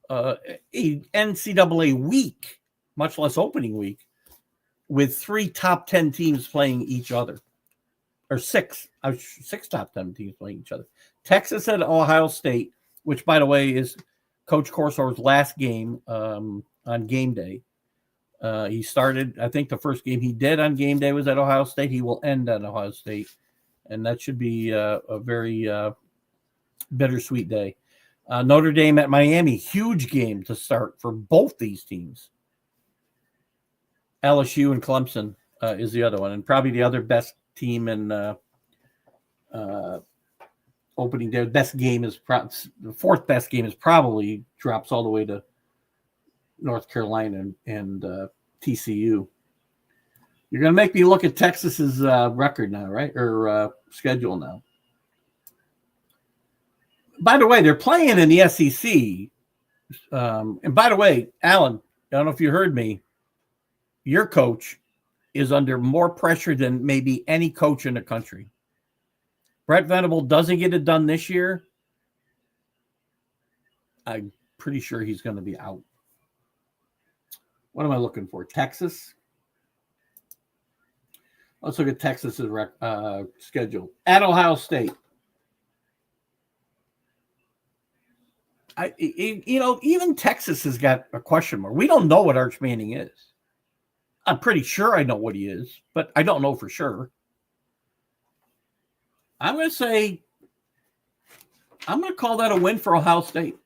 a NCAA week, much less opening week, with 3 top 10 teams playing each other, or 6 top 10 teams playing each other. Texas at Ohio State, which, by the way, is Coach Corsor's last game on game day. He started, I think the first game he did on game day was at Ohio State. He will end at Ohio State, and that should be a very bittersweet day. Notre Dame at Miami, huge game to start for both these teams. LSU and Clemson is the other one, and probably the other best team in opening day. Best game is the fourth best game is probably drops all the way to North Carolina and TCU. You're going to make me look at Texas's record now, right? Or schedule now. By the way, they're playing in the SEC. And by the way, Alan, I don't know if you heard me. Your coach is under more pressure than maybe any coach in the country. Brett Venable doesn't get it done this year. I'm pretty sure he's going to be out. What am I looking for? Texas. Let's look at Texas's schedule. At Ohio State. Even Texas has got a question mark. We don't know what Arch Manning is. I'm pretty sure I know what he is, but I don't know for sure. I'm going to call that a win for Ohio State.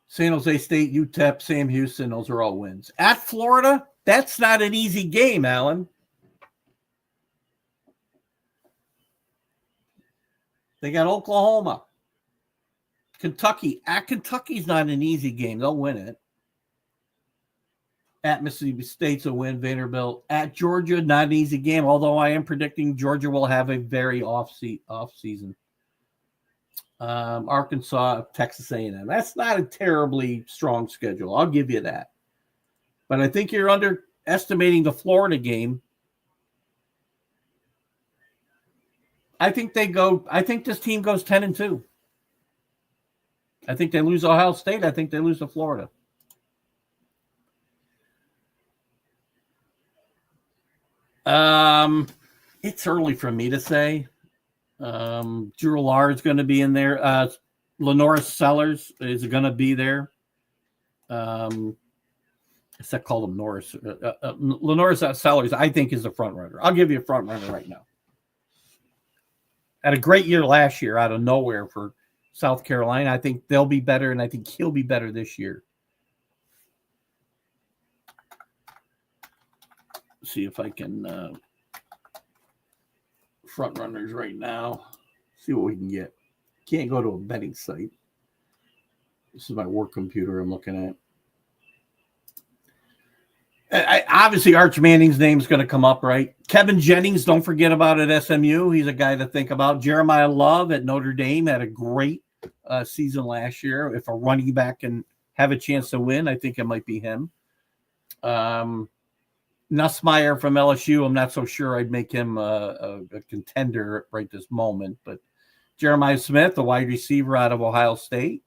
San Jose State, UTEP, Sam Houston, those are all wins. At Florida, that's not an easy game, Alan. They got Oklahoma. Kentucky. At Kentucky's not an easy game. They'll win it. At Mississippi State's a win. Vanderbilt. At Georgia, not an easy game, although I am predicting Georgia will have a very off season. Arkansas, Texas A&M. That's not a terribly strong schedule. I'll give you that. But I think you're underestimating the Florida game. I think this team goes 10-2. I think they lose Ohio State. I think they lose to Florida. It's early for me to say. Drew Lard is going to be in there. Lenora Sellers is going to be there. I call him Norris. Lenora Sellers, I think, is the front runner. I'll give you a front runner right now. Had a great year last year out of nowhere for South Carolina. I think they'll be better, and I think he'll be better this year. See if I can front runners right now. See what we can get. Can't go to a betting site. This is my work computer I'm looking at. Obviously, Arch Manning's name is going to come up, right? Kevin Jennings, don't forget about at SMU. He's a guy to think about. Jeremiah Love at Notre Dame had a great season last year. If a running back can have a chance to win, I think it might be him. Nussmeier from LSU, I'm not so sure I'd make him a contender right this moment. But Jeremiah Smith, the wide receiver out of Ohio State.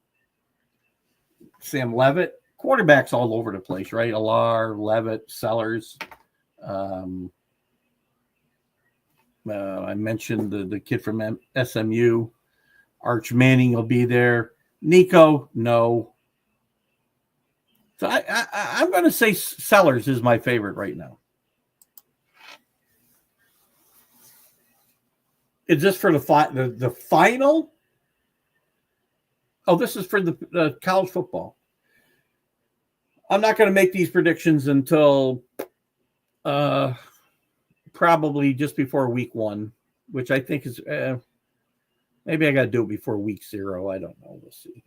Sam Levitt. Quarterbacks all over the place, right? Alar, Levitt, Sellers. I mentioned the kid from SMU. Arch Manning will be there. Nico, no. So I'm going to say Sellers is my favorite right now. Is this for the final? Oh, this is for the college football. I'm not going to make these predictions until probably just before week 1, which I think is maybe I got to do it before week 0. I don't know. We'll see.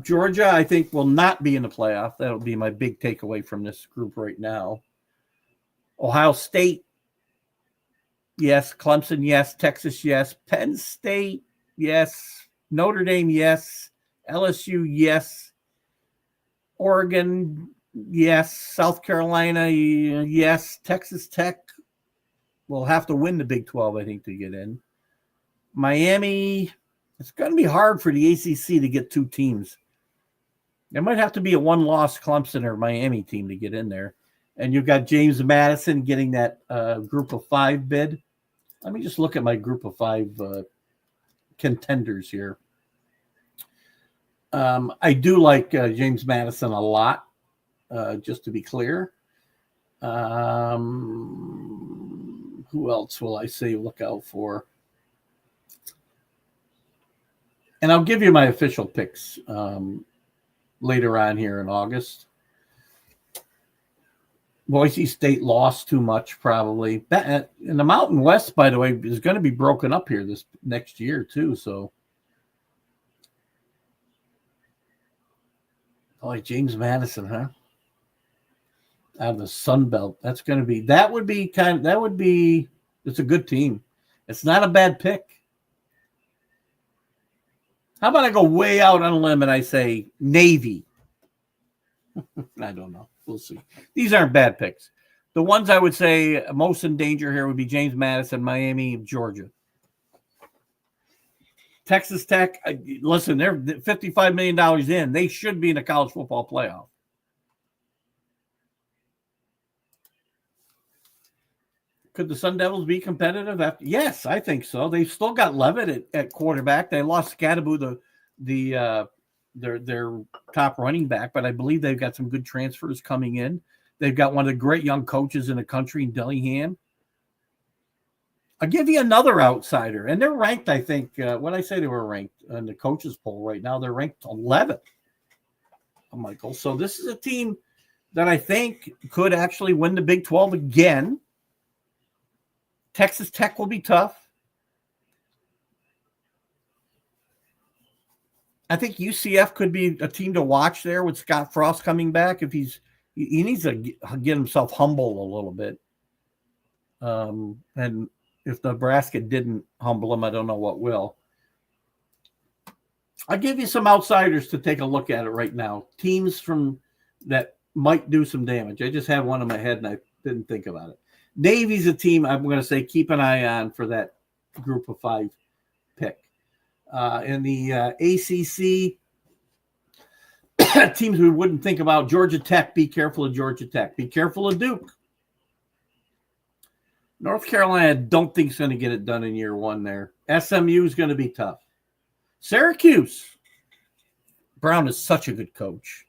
Georgia, I think, will not be in the playoff. That'll be my big takeaway from this group right now. Ohio State, yes. Clemson, yes. Texas, yes. Penn State, yes. Notre Dame, yes. LSU, yes. Oregon, yes. South Carolina, yes. Texas Tech will have to win the Big 12, I think, to get in. Miami, it's going to be hard for the ACC to get 2 teams. There might have to be a one-loss Clemson or Miami team to get in there. And you've got James Madison getting that group of 5 bid. Let me just look at my group of 5 contenders here. I do like James Madison a lot, just to be clear. Who else will I say look out for? And I'll give you my official picks later on here in August. Boise State lost too much, probably. And the Mountain West, by the way, is going to be broken up here this next year, too. So, boy, James Madison, huh? Out of the Sun Belt. It's a good team. It's not a bad pick. How about I go way out on a limb and I say Navy? I don't know. We'll see. These aren't bad picks. The ones I would say most in danger here would be James Madison, Miami, Georgia. Texas Tech, listen, they're $55 million in. They should be in a college football playoff. Could the Sun Devils be competitive? Yes, I think so. They've still got Levitt at quarterback. They lost Scadaboo, their top running back, but I believe they've got some good transfers coming in. They've got one of the great young coaches in the country, Dillingham. I'll give you another outsider, and they're ranked, I think, when I say they were ranked in the coaches poll right now, they're ranked 11th, Michael. So this is a team that I think could actually win the Big 12 again. Texas Tech will be tough. I think UCF could be a team to watch there with Scott Frost coming back. If he needs to get himself humble a little bit. And if Nebraska didn't humble him, I don't know what will. I'll give you some outsiders to take a look at it right now. Teams from that might do some damage. I just had one in my head and I didn't think about it. Navy's a team I'm going to say keep an eye on for that group of 5 pick. In the ACC, teams we wouldn't think about, Georgia Tech, be careful of Georgia Tech. Be careful of Duke. North Carolina, don't think is going to get it done in year 1 there. SMU is going to be tough. Syracuse. Brown is such a good coach.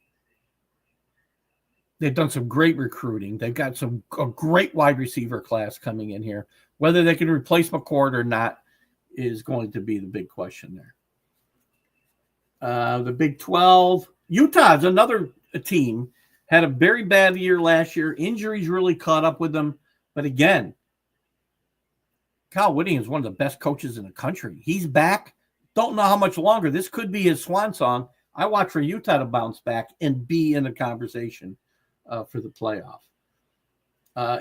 They've done some great recruiting. They've got a great wide receiver class coming in here. Whether they can replace McCord or not is going to be the big question there. The Big 12. Utah's another team. Had a very bad year last year. Injuries really caught up with them. But again, Kyle Whitting is one of the best coaches in the country. He's back. Don't know how much longer. This could be his swan song. I watch for Utah to bounce back and be in the conversation for the playoff.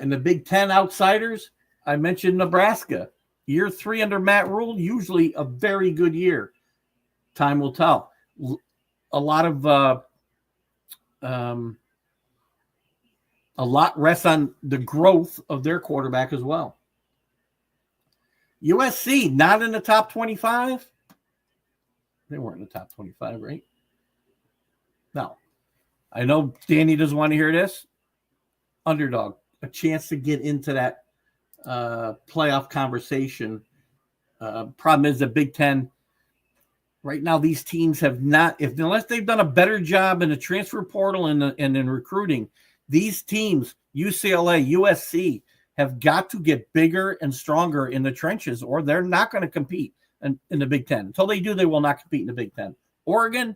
In the Big 10 outsiders, I mentioned Nebraska. Year 3 under Matt Rule, usually a very good year. Time will tell. A lot rests on the growth of their quarterback as well. USC, not in the top 25. They weren't in the top 25, right? No. I know Danny doesn't want to hear this. Underdog, a chance to get into that playoff conversation. Problem is the Big Ten. Right now, these teams have not, unless they've done a better job in the transfer portal and in recruiting, these teams, UCLA, USC, have got to get bigger and stronger in the trenches, or they're not going to compete in the Big Ten. Until they do, they will not compete in the Big Ten. Oregon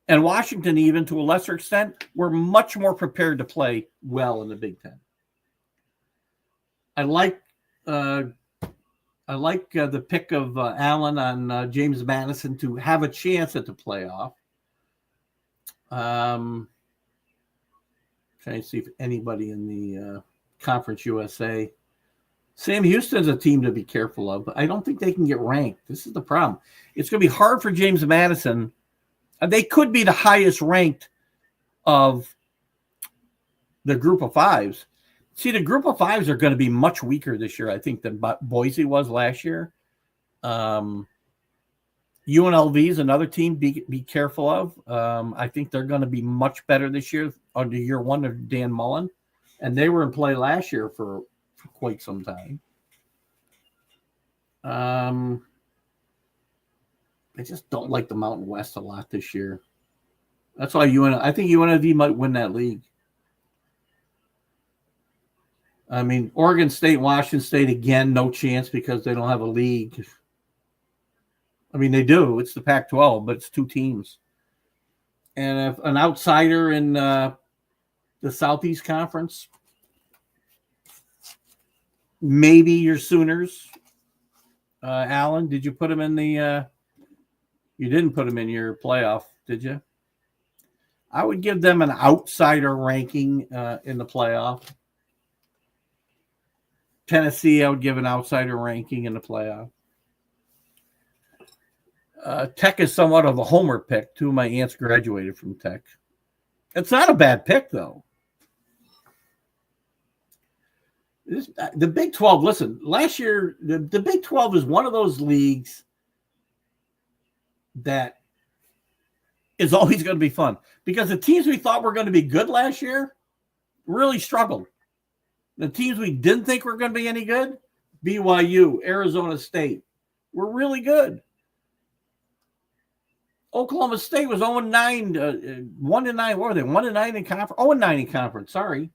and Washington, even to a lesser extent, were much more prepared to play well in the Big Ten. I like the pick of Allen on James Madison to have a chance at the playoff. Trying to see if anybody in the Conference USA. Sam Houston's a team to be careful of, but I don't think they can get ranked. This is the problem. It's going to be hard for James Madison. They could be the highest ranked of the group of 5s. See, the group of 5s are going to be much weaker this year, I think, than Boise was last year. UNLV is another team be careful of. I think they're going to be much better this year under year one of Dan Mullen. And they were in play last year for quite some time. I just don't like the Mountain West a lot this year. That's why I think UNLV might win that league. I mean, Oregon State, Washington State, again, no chance because they don't have a league. I mean, they do. It's the Pac-12, but it's 2 teams. And if an outsider in the Southeast Conference, maybe your Sooners. Alan, did you put them in the you didn't put them in your playoff, did you? I would give them an outsider ranking in the playoff. Tennessee, I would give an outsider ranking in the playoff. Tech is somewhat of a homer pick. 2 of my aunts graduated from Tech. It's not a bad pick, though. The Big 12, listen, last year, the Big 12 is one of those leagues that is always going to be fun because the teams we thought were going to be good last year really struggled. The teams we didn't think were going to be any good, BYU, Arizona State, were really good. Oklahoma State was 0-9, 1-9. What were they? 1-9 in conference. 0-9 in conference. Sorry.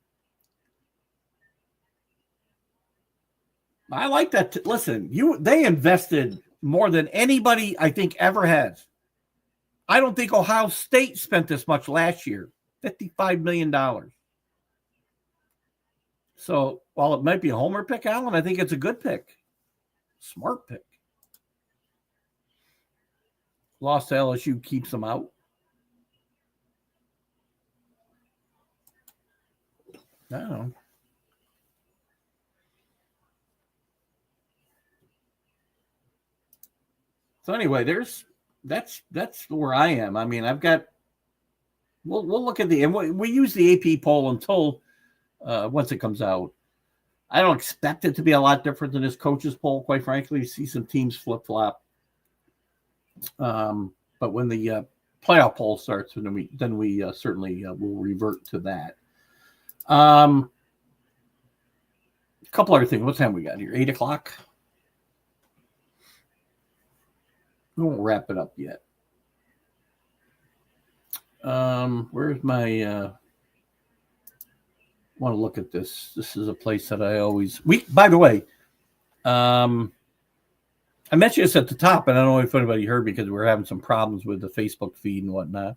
I like that. Listen, they invested more than anybody I think ever has. I don't think Ohio State spent this much last year. $55 million. So while it might be a homer pick, Alan, I think it's a good pick. Smart pick. Lost to LSU keeps them out. I don't know. So anyway, that's where I am. I mean, I've got. We'll look at and we use the AP poll until once it comes out. I don't expect it to be a lot different than this coaches poll, quite frankly. You see some teams flip flop. But when the playoff poll starts, then we certainly will revert to that. A couple other things. What time we got here? 8 o'clock. We won't wrap it up yet. Where's my want to look at this. This is a place that I always by the way, I mentioned this at the top, and I don't know if anybody heard because we're having some problems with the Facebook feed and whatnot.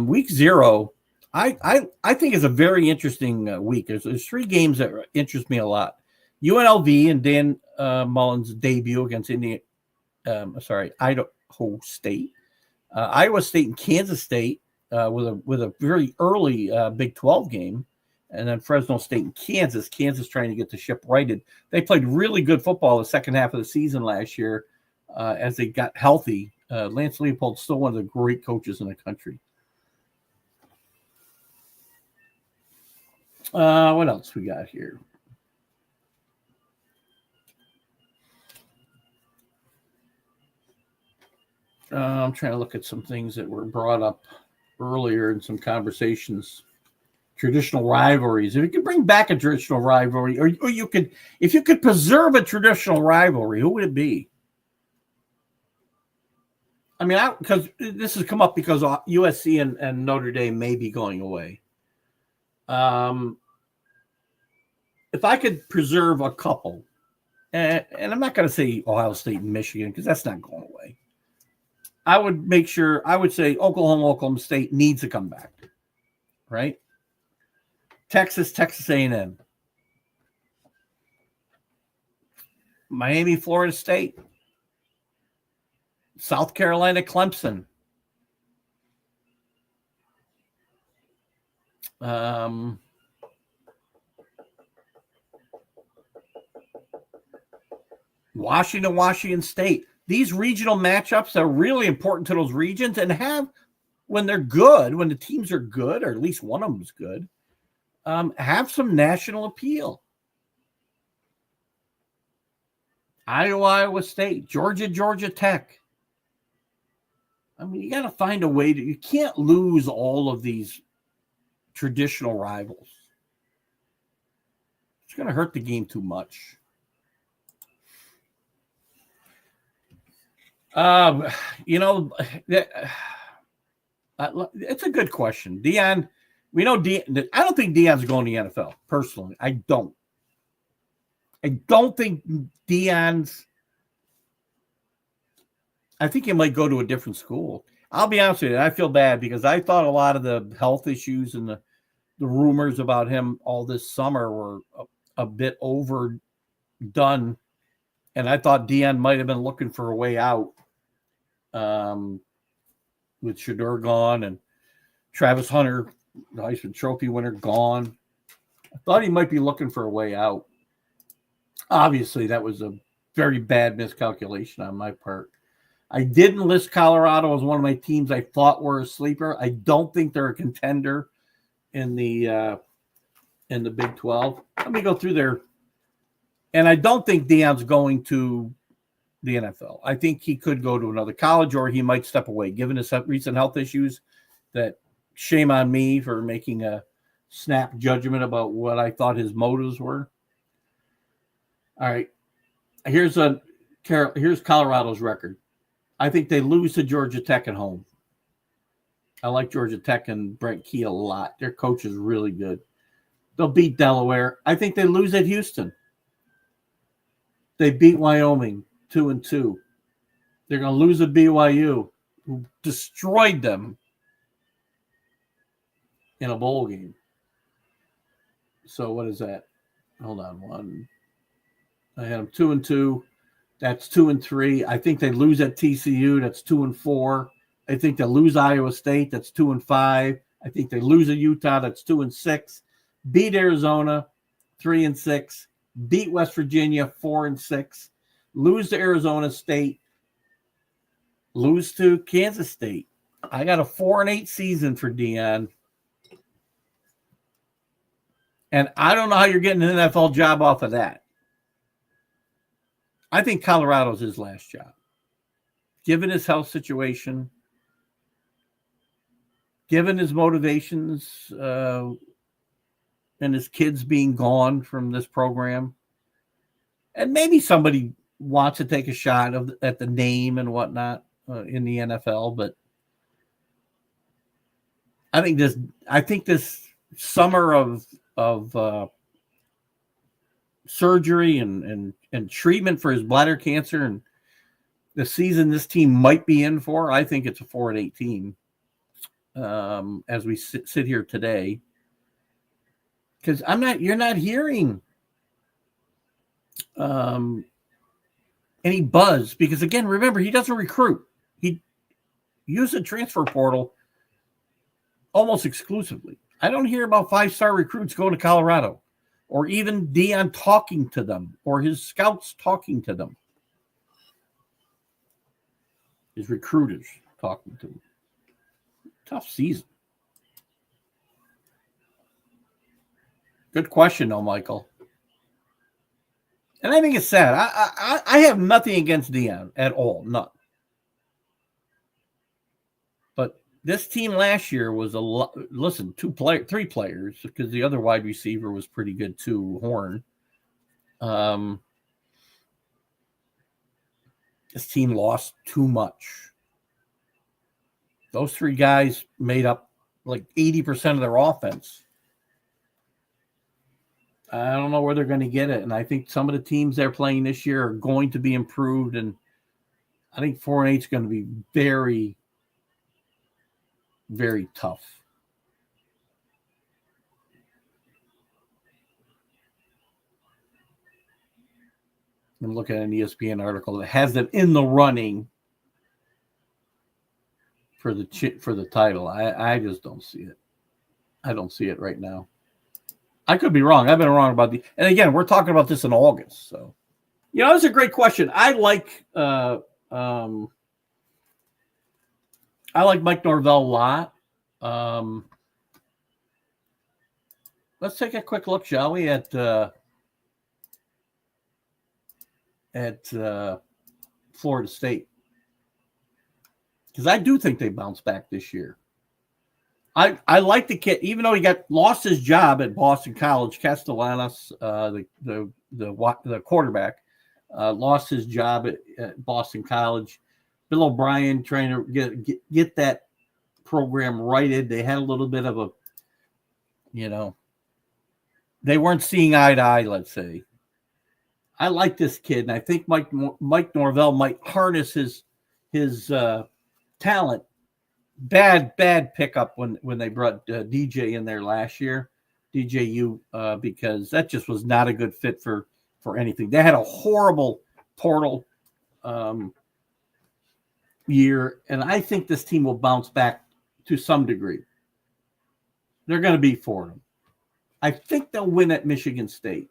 Week 0, I think is a very interesting week. There's 3 games that interest me a lot. UNLV and Dan Mullen's debut against Idaho State, Iowa State and Kansas State with a very early Big 12 game, and then Fresno State and Kansas trying to get the ship righted. They played really good football the second half of the season last year as they got healthy. Lance Leopold's still one of the great coaches in the country. What else we got here? I'm trying to look at some things that were brought up earlier in some conversations. Traditional rivalries. If you could bring back a traditional rivalry, or if you could preserve a traditional rivalry, who would it be? I mean, because this has come up because USC and Notre Dame may be going away. If I could preserve a couple, and I'm not going to say Ohio State and Michigan because that's not going away. I would say Oklahoma State needs to come back, right? Texas A&M. Miami, Florida State. South Carolina, Clemson. Washington State. These regional matchups are really important to those regions and when they're good, when the teams are good, or at least one of them is good, have some national appeal. Iowa State, Georgia Tech. I mean, you got to find a way you can't lose all of these traditional rivals. It's going to hurt the game too much. You know, it's a good question. Deion, we know Deion. I don't think Deion's going to the NFL, personally. I don't think Deion's. I think he might go to a different school. I'll be honest with you. I feel bad because I thought a lot of the health issues and the rumors about him all this summer were a bit overdone. And I thought Deion might have been looking for a way out with Shedeur gone and Travis Hunter, the Heisman Trophy winner, gone. I thought he might be looking for a way out. Obviously, that was a very bad miscalculation on my part. I didn't list Colorado as one of my teams I thought were a sleeper. I don't think they're a contender in the Big 12. Let me go through there. And I don't think Deion's going to the NFL. I think he could go to another college or he might step away. Given his recent health issues, that shame on me for making a snap judgment about what I thought his motives were. All right. Here's Colorado's record. I think they lose to Georgia Tech at home. I like Georgia Tech and Brent Key a lot. Their coach is really good. They'll beat Delaware. I think they lose at Houston. They beat Wyoming 2-2. They're going to lose at BYU, who destroyed them in a bowl game. So what is that? Hold on. One. I had them 2-2. That's 2-3. I think they lose at TCU. That's 2-4. I think they lose Iowa State. That's 2-5. I think they lose at Utah. That's 2-6. Beat Arizona, 3-6. Beat West Virginia, 4-6. Lose to Arizona State. Lose to Kansas State. I got a 4-8 season for Deion. And I don't know how you're getting an NFL job off of that. I think Colorado's his last job. Given his health situation, given his motivations, and his kids being gone from this program, and maybe somebody wants to take a shot at the name and whatnot in the NFL, but I think this summer of surgery and treatment for his bladder cancer and the season this team might be in for, I think it's a 4-8 team as we sit here today. Because you're not hearing any buzz. Because again, remember, he doesn't recruit. He uses the transfer portal almost exclusively. I don't hear about 5-star recruits going to Colorado, or even Deion talking to them, or his scouts talking to them. His recruiters talking to them. Tough season. Good question, though, Michael. And I think it's sad. I have nothing against Deion at all. None. But this team last year was a lot. Listen, 3 players, because the other wide receiver was pretty good too, Horn. This team lost too much. Those 3 guys made up like 80% of their offense. I don't know where they're going to get it. And I think some of the teams they're playing this year are going to be improved. And I think 4-8 is going to be very, very tough. I'm looking at an ESPN article that has them in the running for the title. I just don't see it. I don't see it right now. I could be wrong. I've been wrong about and again, we're talking about this in August. So, that's a great question. I like Mike Norvell a lot. Let's take a quick look, shall we, at Florida State. because I do think they bounce back this year. I like the kid, even though he lost his job at Boston College. Castellanos, the quarterback, lost his job at Boston College. Bill O'Brien trying to get that program righted. They had a little bit of a, they weren't seeing eye to eye, let's say. I like this kid, and I think Mike Norvell might harness his talent. Bad pickup when they brought DJ in there last year, DJU, because that just was not a good fit for anything. They had a horrible portal year, and I think this team will bounce back to some degree. They're going to beat Fordham. I think they'll win at Michigan State.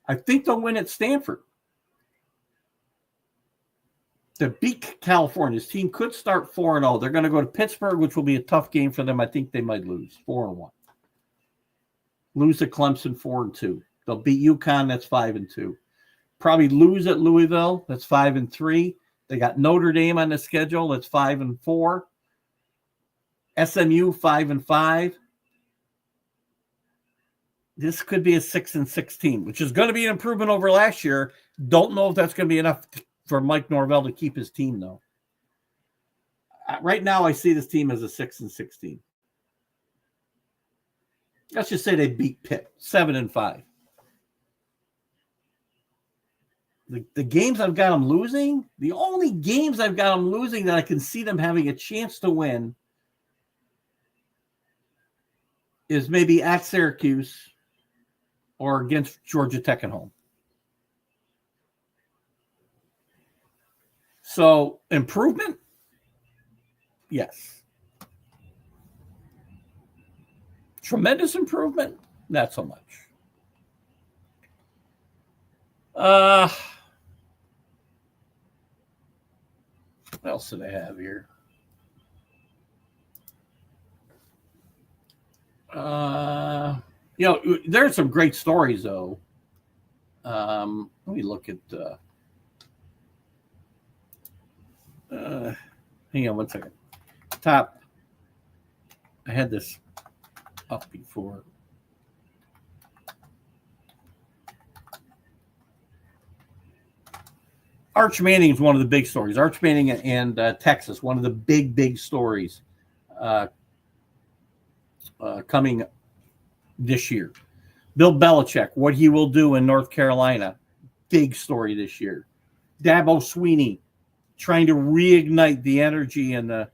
I think they'll win at Stanford. To beat California, this team could start 4-0. They're going to go to Pittsburgh, which will be a tough game for them. I think they might lose 4-1. Lose to Clemson 4-2. They'll beat UConn. That's 5-2. Probably lose at Louisville. That's 5-3. They got Notre Dame on the schedule. That's 5-4. SMU 5-5. This could be a 6-16, which is going to be an improvement over last year. Don't know if that's going to be enough for Mike Norvell to keep his team, though. Right now, I see this team as a 6-16. Let's just say they beat Pitt 7-5. The games I've got them losing, the only games I've got them losing that I can see them having a chance to win is maybe at Syracuse or against Georgia Tech at home. So, improvement? Yes. Tremendous improvement? Not so much. What else did I have here? There's some great stories, though. Let me look at hang on one second. Top. I had this up before. Arch Manning is one of the big stories. Arch Manning and Texas, one of the big stories coming this year. Bill Belichick, what he will do in North Carolina, big story this year. Dabo Swinney, trying to reignite the energy and the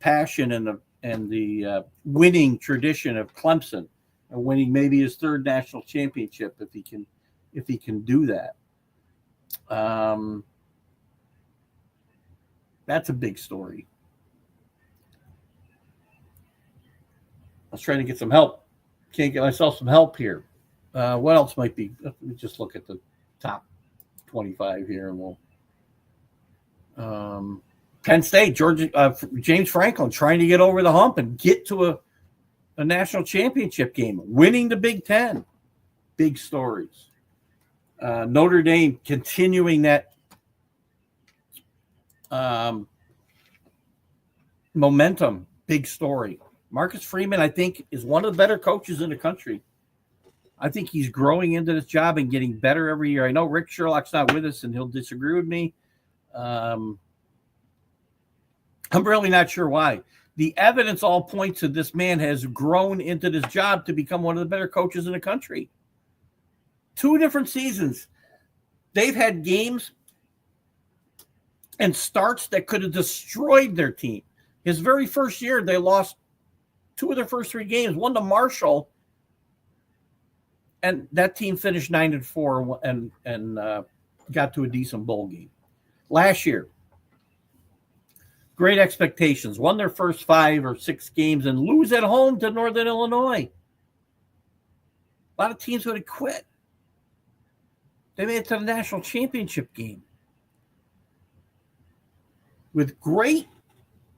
passion and the winning tradition of Clemson, and winning maybe his third national championship if he can do that. That's a big story. I was trying to get some help. Can't get myself some help here. What else might be? Let me just look at the top 25 here, and we'll. Penn State, Georgia, James Franklin trying to get over the hump and get to a national championship game, winning the Big Ten. Big stories. Notre Dame continuing that momentum. Big story. Marcus Freeman, I think, is one of the better coaches in the country. I think he's growing into this job and getting better every year. I know Rick Sherlock's not with us, and he'll disagree with me. I'm really not sure why. The evidence all points to this man has grown into this job to become one of the better coaches in the country. 2 different seasons. They've had games and starts that could have destroyed their team. His very first year, they lost 2 of their first 3 games, one to Marshall, and that team finished 9-4 and got to a decent bowl game. Last year, great expectations, won their first 5 or 6 games and lose at home to Northern Illinois. A lot of teams would have quit. They made it to the national championship game. With great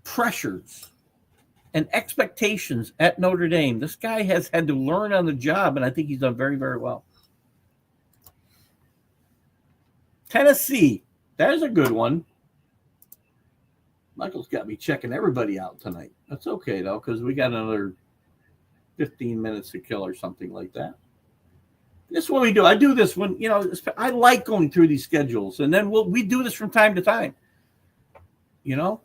pressures and expectations at Notre Dame, this guy has had to learn on the job, and I think he's done very, very well. Tennessee, that is a good one. Michael's got me checking everybody out tonight. That's okay, though, because we got another 15 minutes to kill or something like that. This is what we do. I do this when, I like going through these schedules. And then we do this from time to time.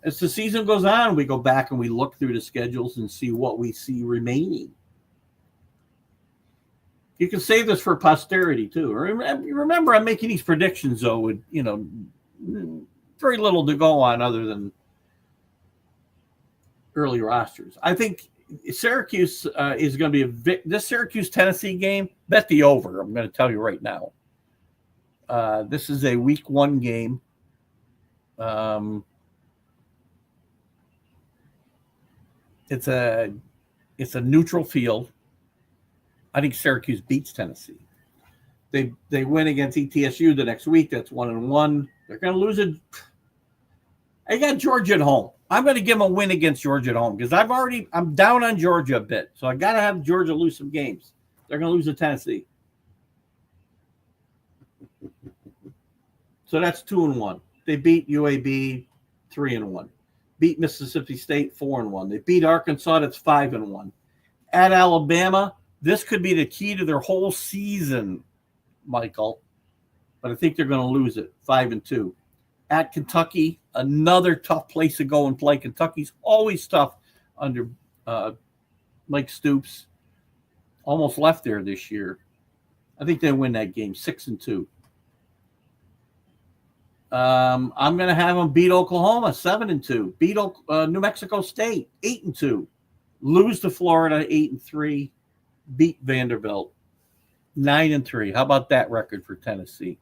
As the season goes on, we go back and we look through the schedules and see what we see remaining. You can save this for posterity, too. Remember, I'm making these predictions, though, with, very little to go on other than early rosters. I think Syracuse is going to be this Syracuse-Tennessee game, bet the over. I'm going to tell you right now. This is a week 1 game. It's a neutral field. I think Syracuse beats Tennessee. They win against ETSU the next week. That's 1-1. They're going to lose it. I got Georgia at home. I'm going to give them a win against Georgia at home because I'm down on Georgia a bit. So I got to have Georgia lose some games. They're going to lose to Tennessee. So that's 2-1. They beat UAB 3-1. Beat Mississippi State 4-1. They beat Arkansas. That's 5-1. At Alabama, this could be the key to their whole season, Michael. But I think they're going to lose it 5-2. At Kentucky, another tough place to go and play. Kentucky's always tough under Mike Stoops. Almost left there this year. I think they win that game 6-2. I'm going to have them beat Oklahoma 7-2. Beat New Mexico State 8-2. Lose to Florida 8-3. Beat Vanderbilt 9-3. How about that record for Tennessee?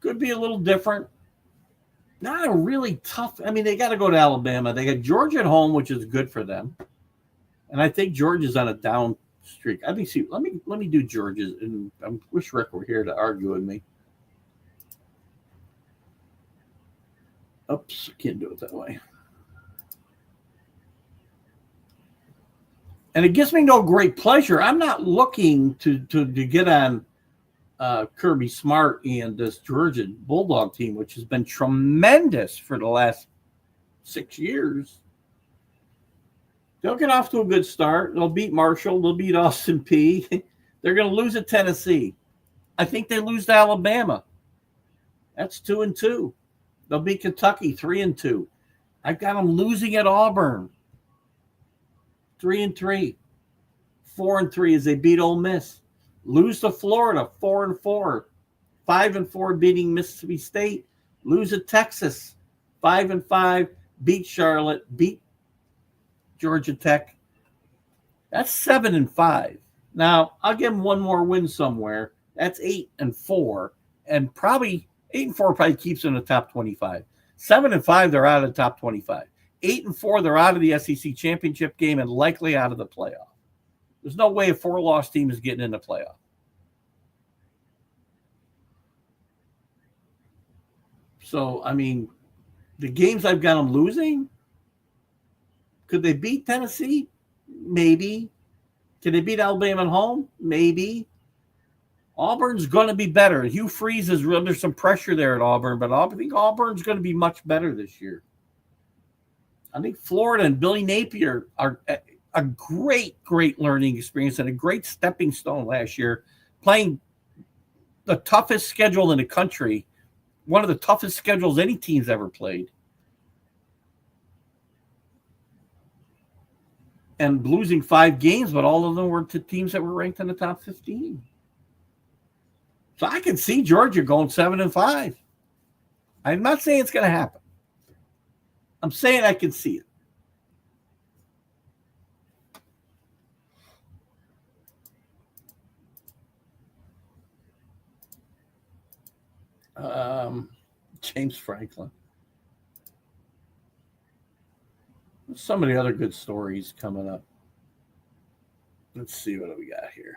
Could be a little different. Not a really tough. I mean, they got to go to Alabama. They got Georgia at home, which is good for them. And I think Georgia's on a down streak. Let me do Georgia's, and I wish Rick were here to argue with me. Oops, I can't do it that way. And it gives me no great pleasure. I'm not looking to get on Kirby Smart and this Georgia Bulldog team, which has been tremendous for the last 6 years. They'll get off to a good start. They'll beat Marshall. They'll beat Austin Peay. They're going to lose at Tennessee. I think they lose to Alabama. That's 2-2. They'll beat Kentucky 3-2. I've got them losing at Auburn 3-3. 4-3 as they beat Ole Miss. Lose to Florida 4-4. 5-4 beating Mississippi State. Lose at Texas 5-5. Beat Charlotte. Beat Georgia Tech. That's 7-5. Now, I'll give them one more win somewhere. That's 8-4. And probably 8-4 probably keeps them in the top 25. 7-5, they're out of the top 25. 8-4, they're out of the SEC championship game and likely out of the playoff. There's no way a 4-loss team is getting in the playoff. So, I mean, the games I've got them losing, could they beat Tennessee? Maybe. Can they beat Alabama at home? Maybe. Auburn's going to be better. Hugh Freeze is under some pressure there at Auburn, but I think Auburn's going to be much better this year. I think Florida and Billy Napier are a great, great learning experience and a great stepping stone last year, playing the toughest schedule in the country, one of the toughest schedules any team's ever played. And losing 5 games, but all of them were to teams that were ranked in the top 15. So I can see Georgia going 7-5. I'm not saying it's going to happen. I'm saying I can see it. James Franklin. Some of the other good stories coming up. Let's see what we got here.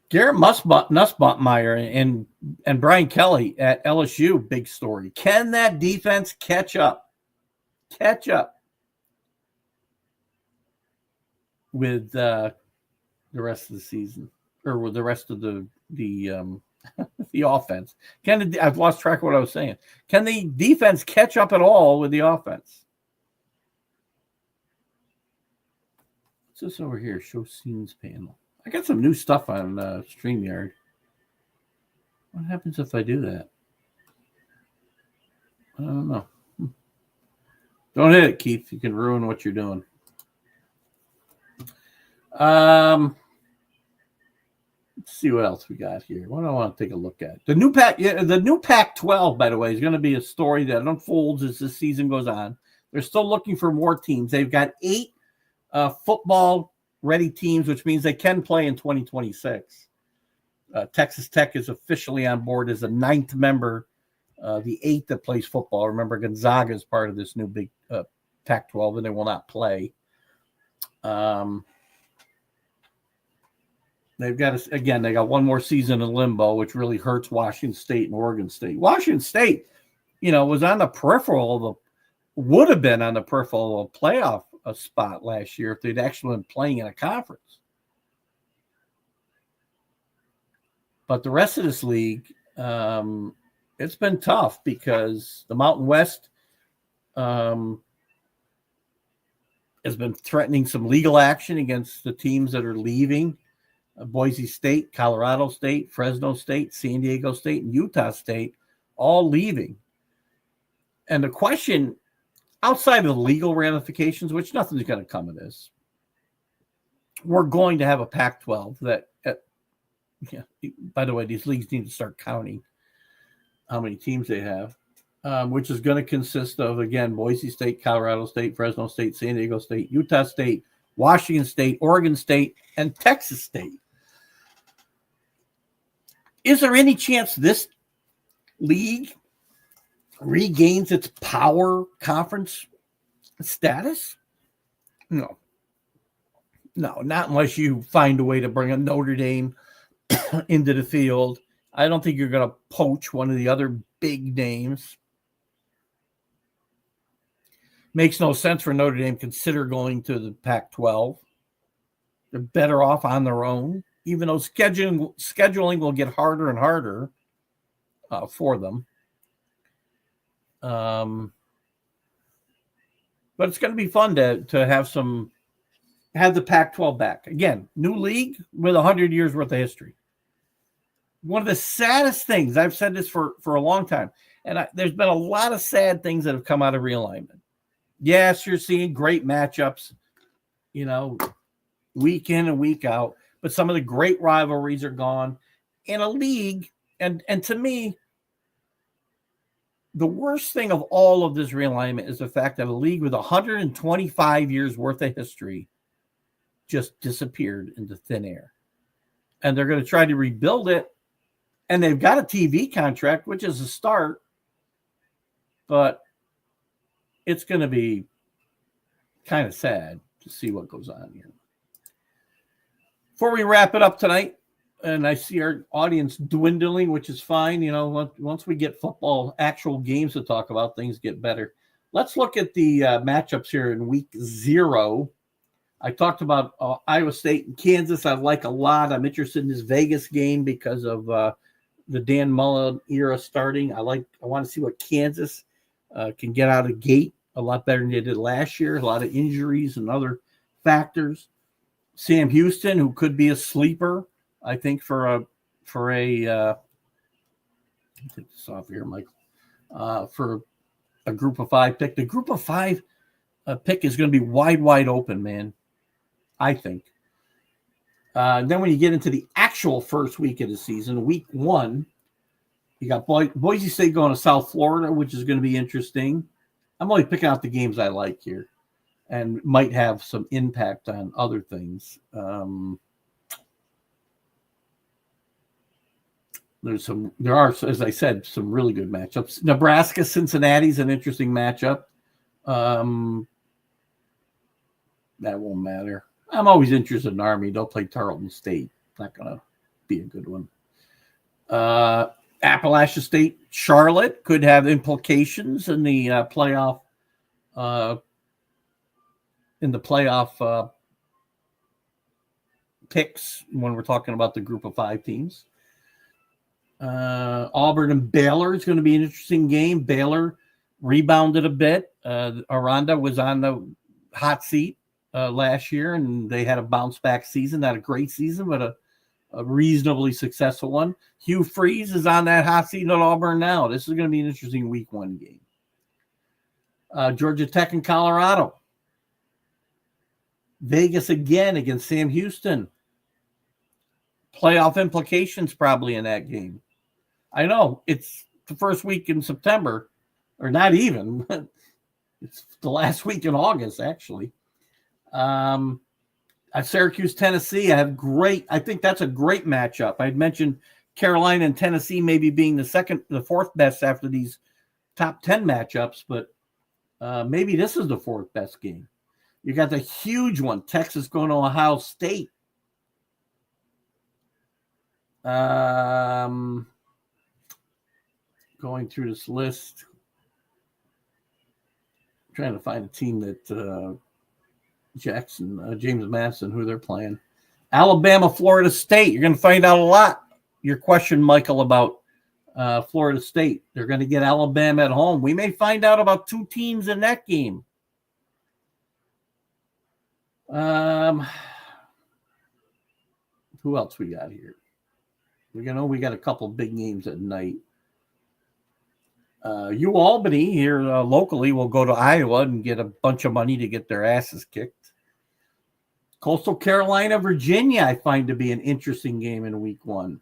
Garrett Nussbaummeyer and Brian Kelly at LSU, big story. Can that defense catch up? Catch up with the rest of the season, or with the rest of the The offense. I've lost track of what I was saying. Can the defense catch up at all with the offense? What's this over here? Show scenes panel. I got some new stuff on StreamYard. What happens if I do that? I don't know. Don't hit it, Keith. You can ruin what you're doing. Let's see what else we got here. What do I want to take a look at? The new Pac-12, by the way, is going to be a story that unfolds as the season goes on. They're still looking for more teams. They've got 8 football-ready teams, which means they can play in 2026. Texas Tech is officially on board as a 9th member, the 8th that plays football. Remember, Gonzaga is part of this new big Pac-12, and they will not play. They got one more season in limbo, which really hurts Washington State and Oregon State. Washington State, was on the peripheral would have been on the peripheral of a playoff spot last year if they'd actually been playing in a conference. But the rest of this league, it's been tough because the Mountain West has been threatening some legal action against the teams that are leaving. Boise State, Colorado State, Fresno State, San Diego State, and Utah State all leaving. And the question, outside of the legal ramifications, which nothing's going to come of this, we're going to have a Pac-12 that, by the way, these leagues need to start counting how many teams they have, which is going to consist of, again, Boise State, Colorado State, Fresno State, San Diego State, Utah State, Washington State, Oregon State, and Texas State. Is there any chance this league regains its power conference status? No, not unless you find a way to bring a Notre Dame into the field. I don't think you're going to poach one of the other big names. Makes no sense for Notre Dame to consider going to the Pac-12. They're better off on their own, even though scheduling will get harder and harder for them. But it's going to be fun to have the Pac-12 back. Again, new league with 100 years worth of history. One of the saddest things, I've said this for a long time, and there's been a lot of sad things that have come out of realignment. Yes, you're seeing great matchups, week in and week out, but some of the great rivalries are gone. In a league, and to me, the worst thing of all of this realignment is the fact that a league with 125 years worth of history just disappeared into thin air. And they're going to try to rebuild it. And they've got a TV contract, which is a start. But it's going to be kind of sad to see what goes on here. Before we wrap it up tonight, and I see our audience dwindling, which is fine. Once we get football actual games to talk about, things get better. Let's look at the matchups here in week 0. I talked about Iowa State and Kansas. I like a lot. I'm interested in this Vegas game because of the Dan Mullen era starting. I want to see what Kansas can get out of the gate a lot better than they did last year. A lot of injuries and other factors. Sam Houston, who could be a sleeper, I think for a take this off here, Michael. For a group of 5 pick. The group of 5 pick is going to be wide open, man. I think. Then when you get into the actual first week of the season, week 1, you got Boise State going to South Florida, which is going to be interesting. I'm only picking out the games I like here and might have some impact on other things. There are, as I said, some really good matchups. Nebraska, Cincinnati is an interesting matchup. That won't matter. I'm always interested in Army. They'll play Tarleton State. Not going to be a good one. Appalachia State, Charlotte could have implications in the playoff. Picks when we're talking about the group of 5 teams. Auburn and Baylor is going to be an interesting game. Baylor rebounded a bit. Aranda was on the hot seat last year, and they had a bounce back season. Not a great season, but a reasonably successful one. Hugh Freeze is on that hot seat at Auburn now. This is going to be an interesting week 1 game. Georgia Tech and Colorado. Vegas again against Sam Houston. Playoff implications probably in that game. I know it's the first week in September, or not even. It's the last week in August, actually. At Syracuse, Tennessee, I think that's a great matchup. I'd mentioned Carolina and Tennessee maybe being the fourth best after these top 10 matchups, but maybe this is the fourth best game. You got the huge one, Texas going to Ohio State. Going through this list, trying to find a team that James Madison, who they're playing. Alabama, Florida State. You're going to find out a lot. Your question, Michael, about Florida State. They're going to get Alabama at home. We may find out about 2 teams in that game. Who else we got here? We got a couple big games at night. Albany here locally will go to Iowa and get a bunch of money to get their asses kicked. Coastal Carolina, Virginia, I find to be an interesting game in week 1.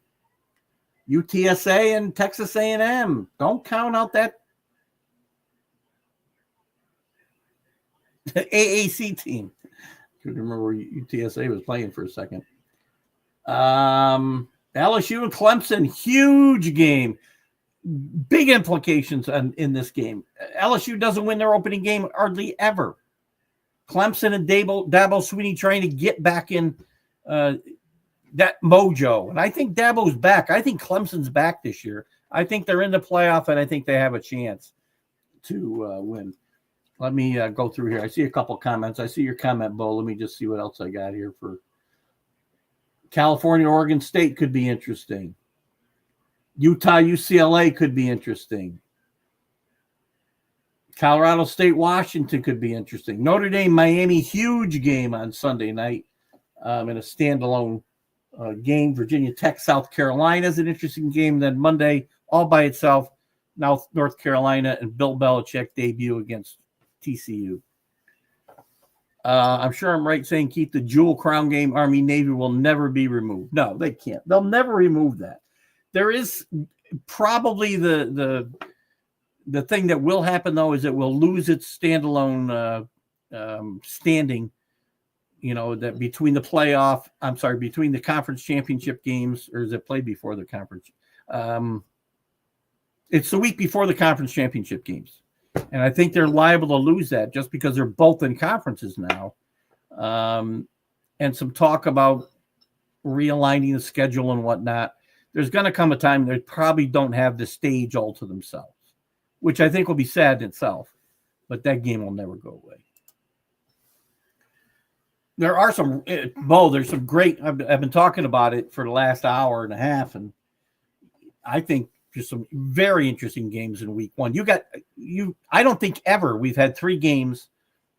UTSA and Texas A&M. Don't count out that AAC team. I couldn't remember where UTSA was playing for a second. LSU and Clemson, huge game. Big implications in this game. LSU doesn't win their opening game hardly ever. Clemson and Dabo Swinney trying to get back in that mojo. And I think Dabo's back. I think Clemson's back this year. I think they're in the playoff, and I think they have a chance to win. Let me go through here. I see a couple comments. I see your comment, Bo. Let me just see what else I got here for California, Oregon State could be interesting. Utah, UCLA could be interesting. Colorado State, Washington could be interesting. Notre Dame, Miami, huge game on Sunday night in a standalone game. Virginia Tech, South Carolina is an interesting game. Then Monday, all by itself, now North Carolina and Bill Belichick debut against TCU. I'm sure I'm right saying, Keith, the Jewel Crown game, Army Navy will never be removed. No, they can't. They'll never remove that. There is probably the thing that will happen, though, is it will lose its standalone standing, that between the conference championship games, or is it played before the conference? It's the week before the conference championship games. And I think they're liable to lose that just because they're both in conferences now. And some talk about realigning the schedule and whatnot. There's going to come a time they probably don't have the stage all to themselves, which I think will be sad in itself, but that game will never go away. There are some, there's some great, I've been talking about it for the last hour and a half, and I think there's some very interesting games in week 1. I don't think ever we've had 3 games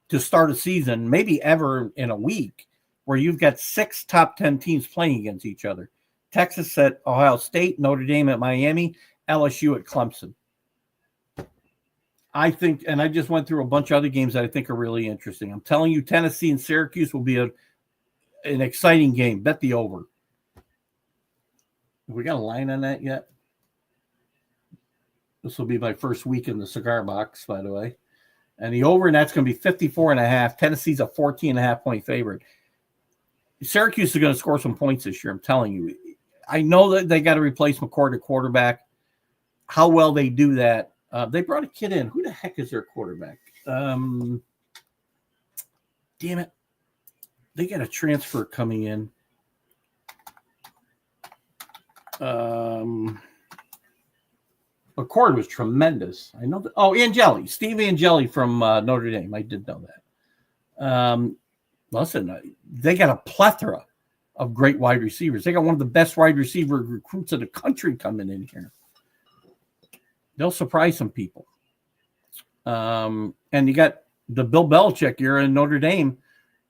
to start a season, maybe ever in a week, where you've got 6 top 10 teams playing against each other. Texas at Ohio State, Notre Dame at Miami, LSU at Clemson. I think, and I just went through a bunch of other games that I think are really interesting. I'm telling you, Tennessee and Syracuse will be an exciting game. Bet the over. Have we got a line on that yet? This will be my first week in the cigar box, by the way. And the over, and that's going to be 54.5. Tennessee's a 14.5 point favorite. Syracuse is going to score some points this year, I'm telling you. I know that they got to replace McCord at quarterback. How well they do that. They brought a kid in. Who the heck is their quarterback? Damn it. They got a transfer coming in. McCord was tremendous. I know that. Oh, Angeli. Steve Angeli from Notre Dame. I did know that. Listen, they got a plethora of great wide receivers. They got one of the best wide receiver recruits in the country coming in here. They'll surprise some people. And you got the Bill Belichick era in Notre Dame.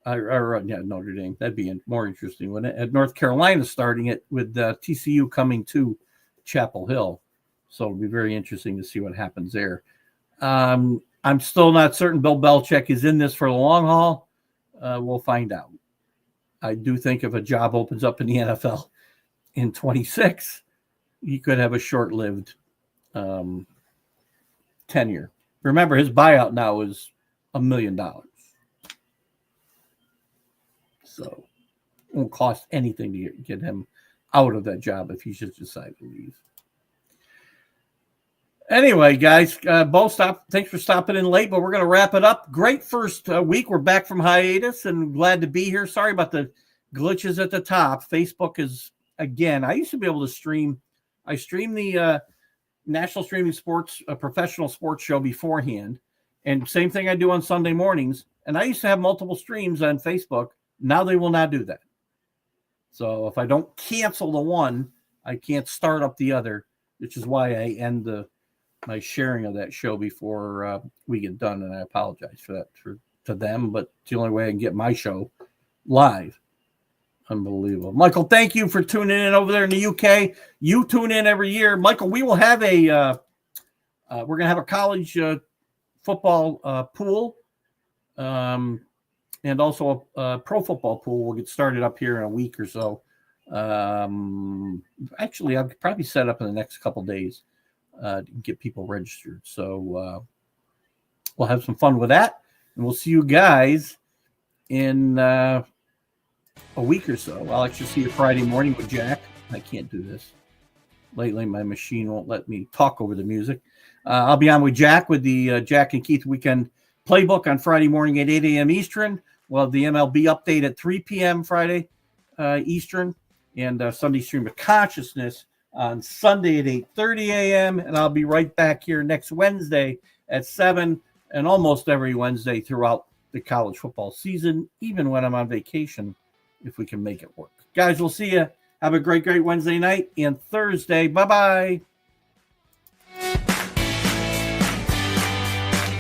Notre Dame. That'd be more interesting, wouldn't it? At North Carolina starting it with TCU coming to Chapel Hill. So it'll be very interesting to see what happens there. I'm still not certain Bill Belichick is in this for the long haul. We'll find out. I do think if a job opens up in the NFL in 26, he could have a short-lived tenure. Remember, his buyout now is $1 million. So it won't cost anything to get him out of that job if he just decides to leave. Anyway, guys, thanks for stopping in late, but we're going to wrap it up. Great first week. We're back from hiatus and glad to be here. Sorry about the glitches at the top. Facebook is, again, I used to be able to stream. I stream the National Streaming Sports, a professional sports show beforehand. And same thing I do on Sunday mornings. And I used to have multiple streams on Facebook. Now they will not do that. So if I don't cancel the one, I can't start up the other, which is why I end my sharing of that show before we get done. And I apologize for that to them, but it's the only way I can get my show live. Unbelievable. Michael, thank you for tuning in over there in the UK. You tune in every year. Michael, we will have we're going to have a college football pool and also a pro football pool. We'll get started up here in a week or so. Actually, I'll probably set up in the next couple days to get people registered. So we'll have some fun with that. And we'll see you guys in a week or so. I'll actually see you Friday morning with Jack. I can't do this. Lately, my machine won't let me talk over the music. I'll be on with Jack with the Jack and Keith Weekend Playbook on Friday morning at 8 a.m. Eastern. We'll have the MLB update at 3 p.m. Friday Eastern, and Sunday Stream of Consciousness on Sunday at 8:30 a.m. And I'll be right back here next Wednesday at 7, and almost every Wednesday throughout the college football season, even when I'm on vacation, if we can make it work. Guys, we'll see you. Have a great Wednesday night and Thursday. Bye-bye.